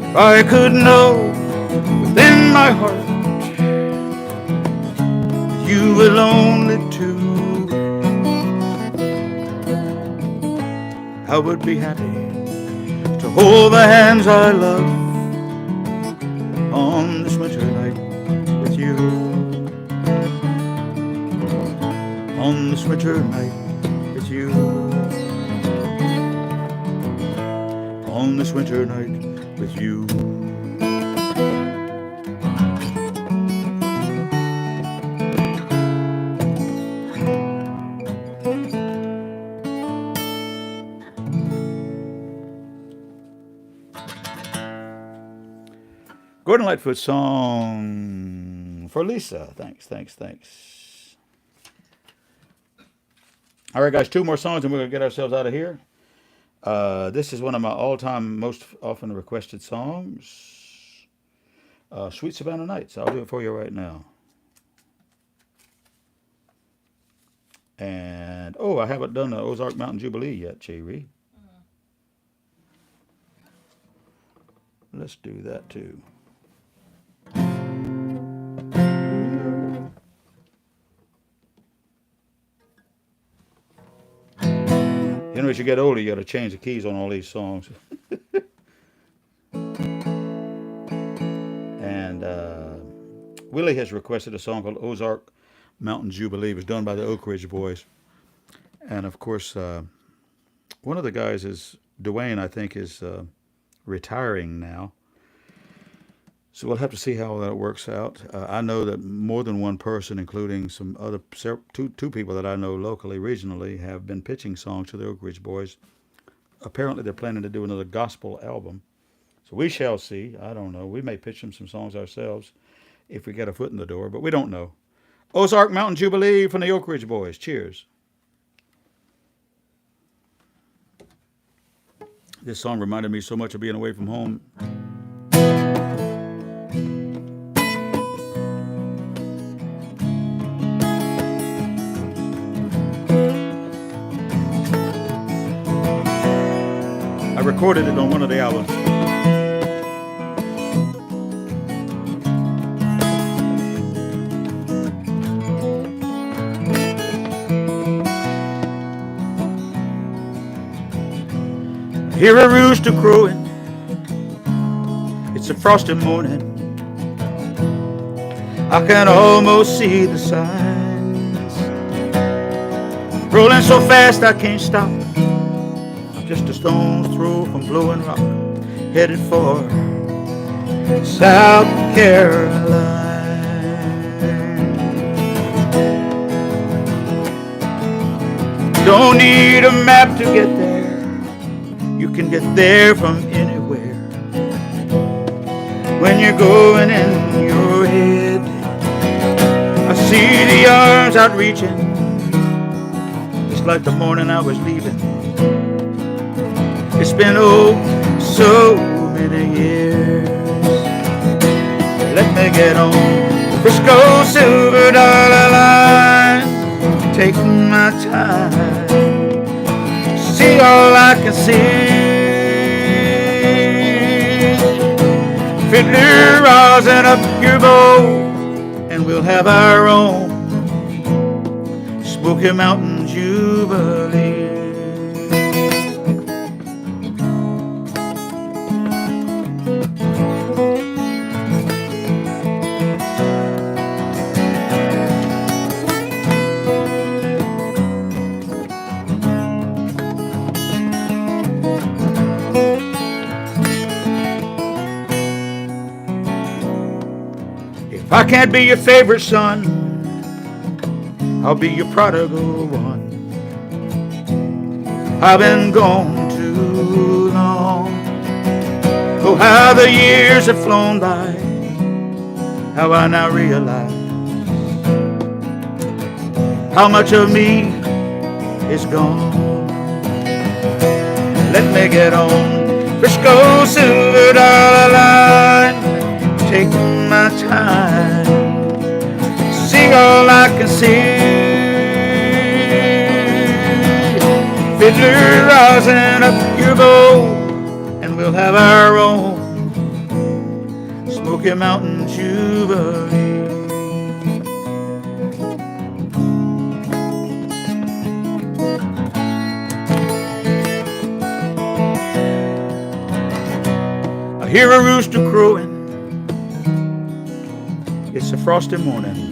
If I could know within my heart you were lonely too, I would be happy to hold the hands I love on this winter night with you. On this winter night with you. On this winter night with you. Gordon Lightfoot song for Lisa. Thanks. All right, guys, two more songs and we're going to get ourselves out of here. This is one of my all-time most often requested songs, Sweet Savannah Nights. I'll do it for you right now. And, I haven't done the Ozark Mountain Jubilee yet, Cherie. Let's do that too. You know, as you get older, you got to change the keys on all these songs. And Willie has requested a song called Ozark Mountain Jubilee. It was done by the Oak Ridge Boys. And of course, one of the guys is Dwayne, I think, is retiring now. So we'll have to see how that works out. I know that more than one person, including some other two people that I know locally, regionally, have been pitching songs to the Oak Ridge Boys. Apparently, they're planning to do another gospel album. So we shall see. I don't know. We may pitch them some songs ourselves if we get a foot in the door, but we don't know. Ozark Mountain Jubilee from the Oak Ridge Boys. Cheers. This song reminded me so much of being away from home. I recorded it on one of the albums. Hear a rooster crowing. It's a frosty morning. I can almost see the signs. Rolling so fast I can't stop. I'm just a stone's throw from blowing rock, headed for South Carolina. Don't need a map to get there. You can get there from anywhere. When you're going in your head, I see the arms out reaching, just like the morning I was leaving. It's been so many years. Let me get on Frisco Silver Dollar Line, take my time, see all I can see. Fiddler rosin up your bow, and we'll have our own Smoky Mountain Jubilee. If I can't be your favorite son, I'll be your prodigal one. I've been gone too long. Oh, how the years have flown by, how I now realize how much of me is gone. Let me get on Frisco Silver Dollar Line, take my time, see all I can see. Fiddler rosin up your bow, and we'll have our own Smoky Mountain Jubilee. I hear a rooster crowing. It's a frosty morning.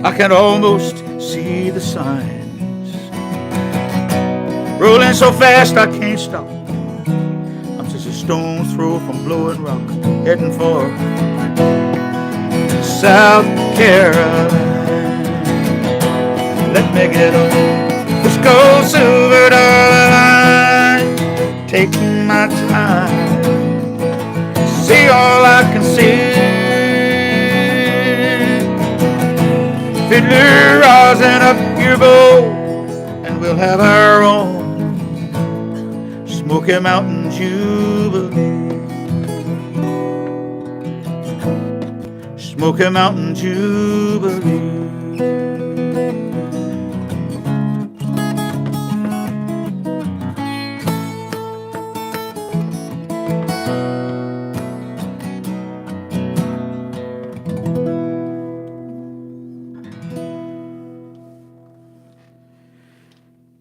I can almost see the signs. Rolling so fast I can't stop. I'm just a stone's throw from blowing rock, heading for South Carolina. Let me get on Frisco Silver Dollar Line, take my time, see all I can see. Fiddler rosin up your bow, and we'll have our own Smoky Mountain Jubilee. Smoky Mountain Jubilee.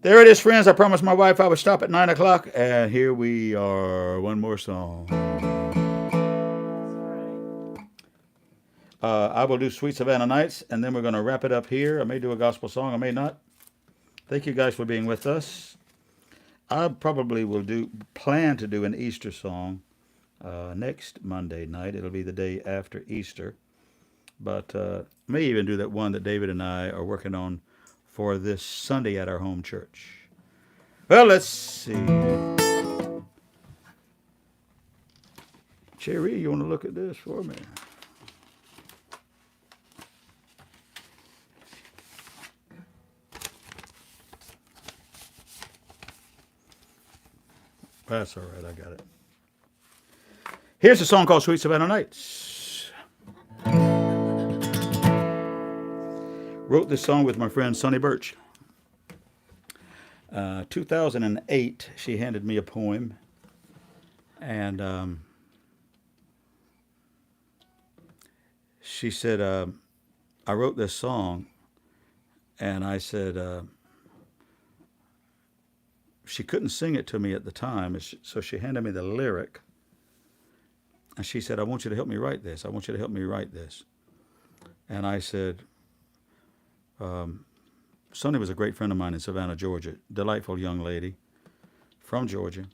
There it is, friends. I promised my wife I would stop at 9 o'clock, and here we are. One more song. I will do Sweet Savannah Nights, and then we're going to wrap it up here. I may do a gospel song, I may not. Thank you guys for being with us. I probably will plan to do an Easter song next Monday night. It'll be the day after Easter. But may even do that one that David and I are working on for this Sunday at our home church. Well, let's see. Cherry, you want to look at this for me? That's all right, I got it. Here's a song called Sweet Savannah Nights. Wrote this song with my friend Sonny Birch. 2008, she handed me a poem, and she said, I wrote this song, and I said, she couldn't sing it to me at the time, so she handed me the lyric, and she said, I want you to help me write this. I want you to help me write this. And I said, Sonny was a great friend of mine in Savannah, Georgia. Delightful young lady from Georgia.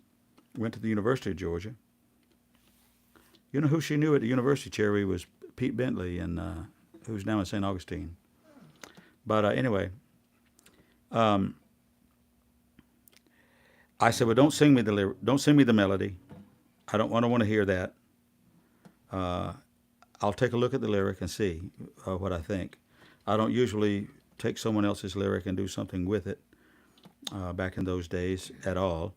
Went to the University of Georgia. You know who she knew at the university, Cherry, was Pete Bentley, and who's now in St. Augustine. But anyway, I said, well, don't sing me the melody. I don't want to hear that. I'll take a look at the lyric and see what I think. I don't usually take someone else's lyric and do something with it back in those days at all,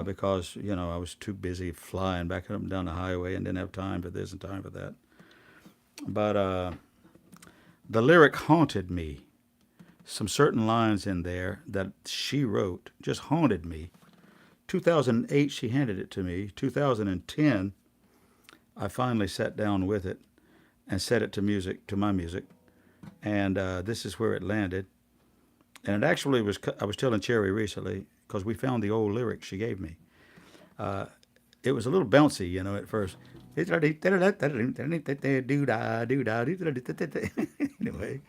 because I was too busy flying back up and down the highway and didn't have time for this and time for that. But the lyric haunted me. Some certain lines in there that she wrote just haunted me. 2008, she handed it to me. 2010, I finally sat down with it and set it to my music. And this is where it landed. And it actually I was telling Cherry recently, because we found the old lyrics she gave me. It was a little bouncy, at first. Anyway,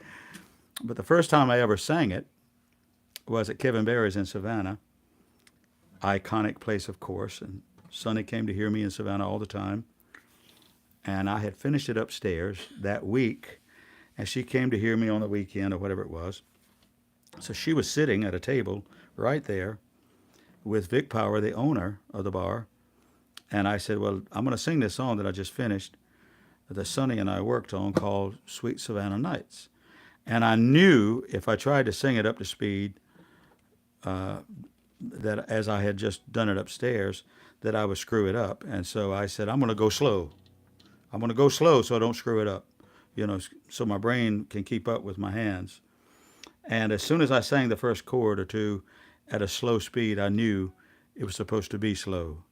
but the first time I ever sang it was at Kevin Barry's in Savannah. Iconic place, of course. And Sonny came to hear me in Savannah all the time. And I had finished it upstairs that week. And she came to hear me on the weekend or whatever it was. So she was sitting at a table right there with Vic Power, the owner of the bar. And I said, well, I'm going to sing this song that I just finished that Sonny and I worked on called Sweet Savannah Nights. And I knew if I tried to sing it up to speed, that as I had just done it upstairs, that I would screw it up. And so I said, I'm going to go slow. I'm going to go slow so I don't screw it up, so my brain can keep up with my hands. And as soon as I sang the first chord or two at a slow speed, I knew it was supposed to be slow.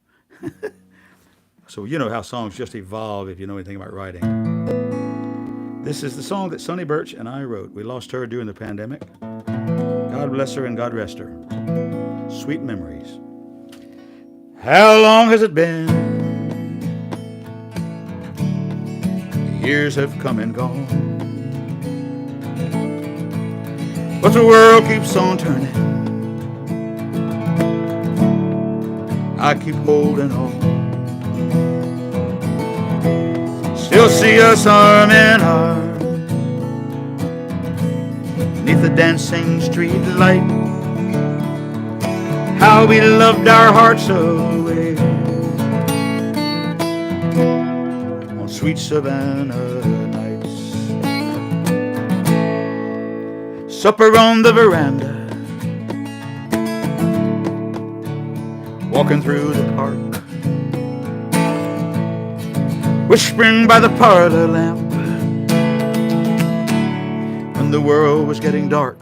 So you know how songs just evolve if you know anything about writing. This is the song that Sonny Birch and I wrote. We lost her during the pandemic. God bless her and God rest her. Sweet memories. How long has it been? Years have come and gone, but the world keeps on turning. I keep holding on. Still see us arm in arm beneath the dancing street light. How we loved our hearts away on sweet Savannah nights. Supper on the veranda, walking through the park, whispering by the parlor lamp when the world was getting dark.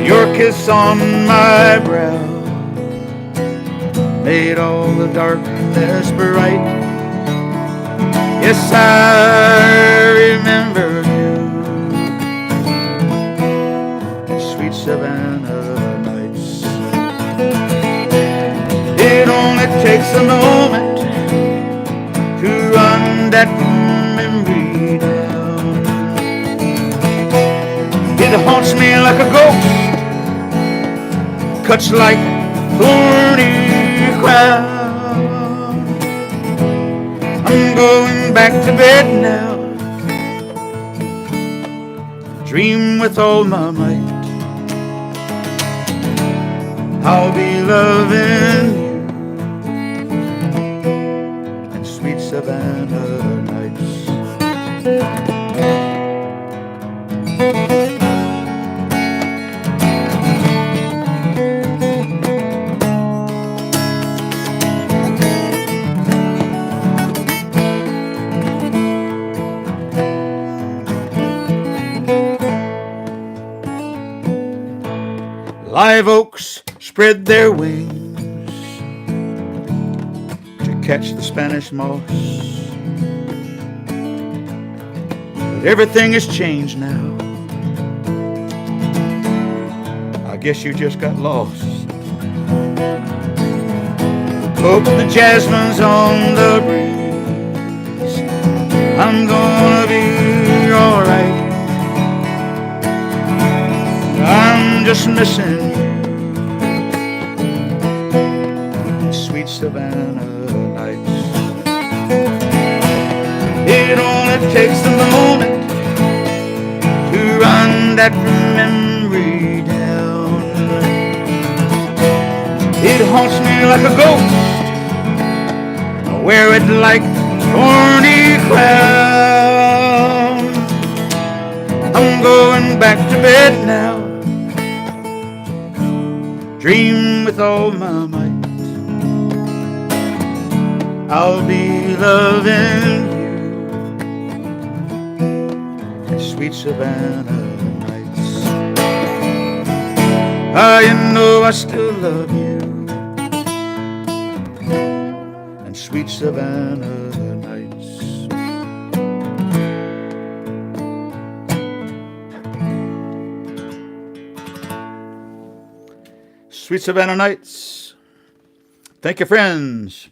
Your kiss on my brow made all the darkness bright. Yes, I remember you Savannah nights. It only takes a moment to run that memory down. It haunts me like a ghost, cuts like thorny crown. I'm going back to bed now, dream with all my might. I'll be loving you in sweet Savannah nights. Live oaks spread their wings to catch the Spanish moss. But everything has changed now. I guess you just got lost. Hope the jasmine's on the breeze. I'm gonna be alright. I'm just missing you, sweet Savannah nights. It only takes a moment to run that memory down. It haunts me like a ghost, I wear it like thorny crown. I'm going back to bed now, dream with all my might. I'll be loving you in sweet Savannah nights. You know I still love you in sweet Savannah nights. Sweet Savannah nights. Thank you, friends.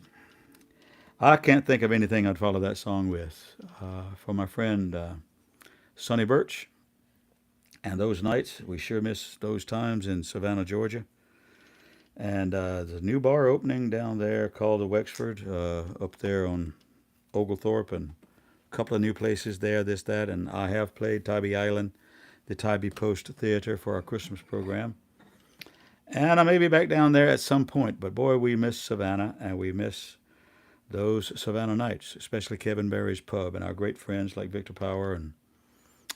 I can't think of anything I'd follow that song with. For my friend Sonny Birch, and those nights, we sure miss those times in Savannah, Georgia. And the new bar opening down there called the Wexford, up there on Oglethorpe, and a couple of new places there, this, that. And I have played Tybee Island, the Tybee Post Theater for our Christmas program. And I may be back down there at some point, but boy, we miss Savannah, and we miss those Savannah nights, especially Kevin Barry's Pub and our great friends like Victor Power and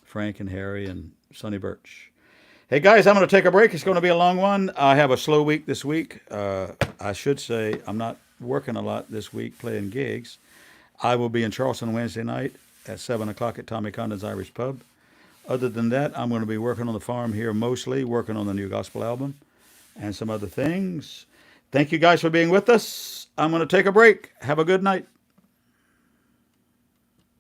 Frank and Harry and Sonny Birch. Hey guys, I'm going to take a break. It's going to be a long one. I have a slow week this week. I should say I'm not working a lot this week playing gigs. I will be in Charleston Wednesday night at 7 o'clock at Tommy Condon's Irish Pub. Other than that, I'm going to be working on the farm here mostly, working on the new gospel album and some other things. Thank you guys for being with us. I'm going to take a break. Have a good night.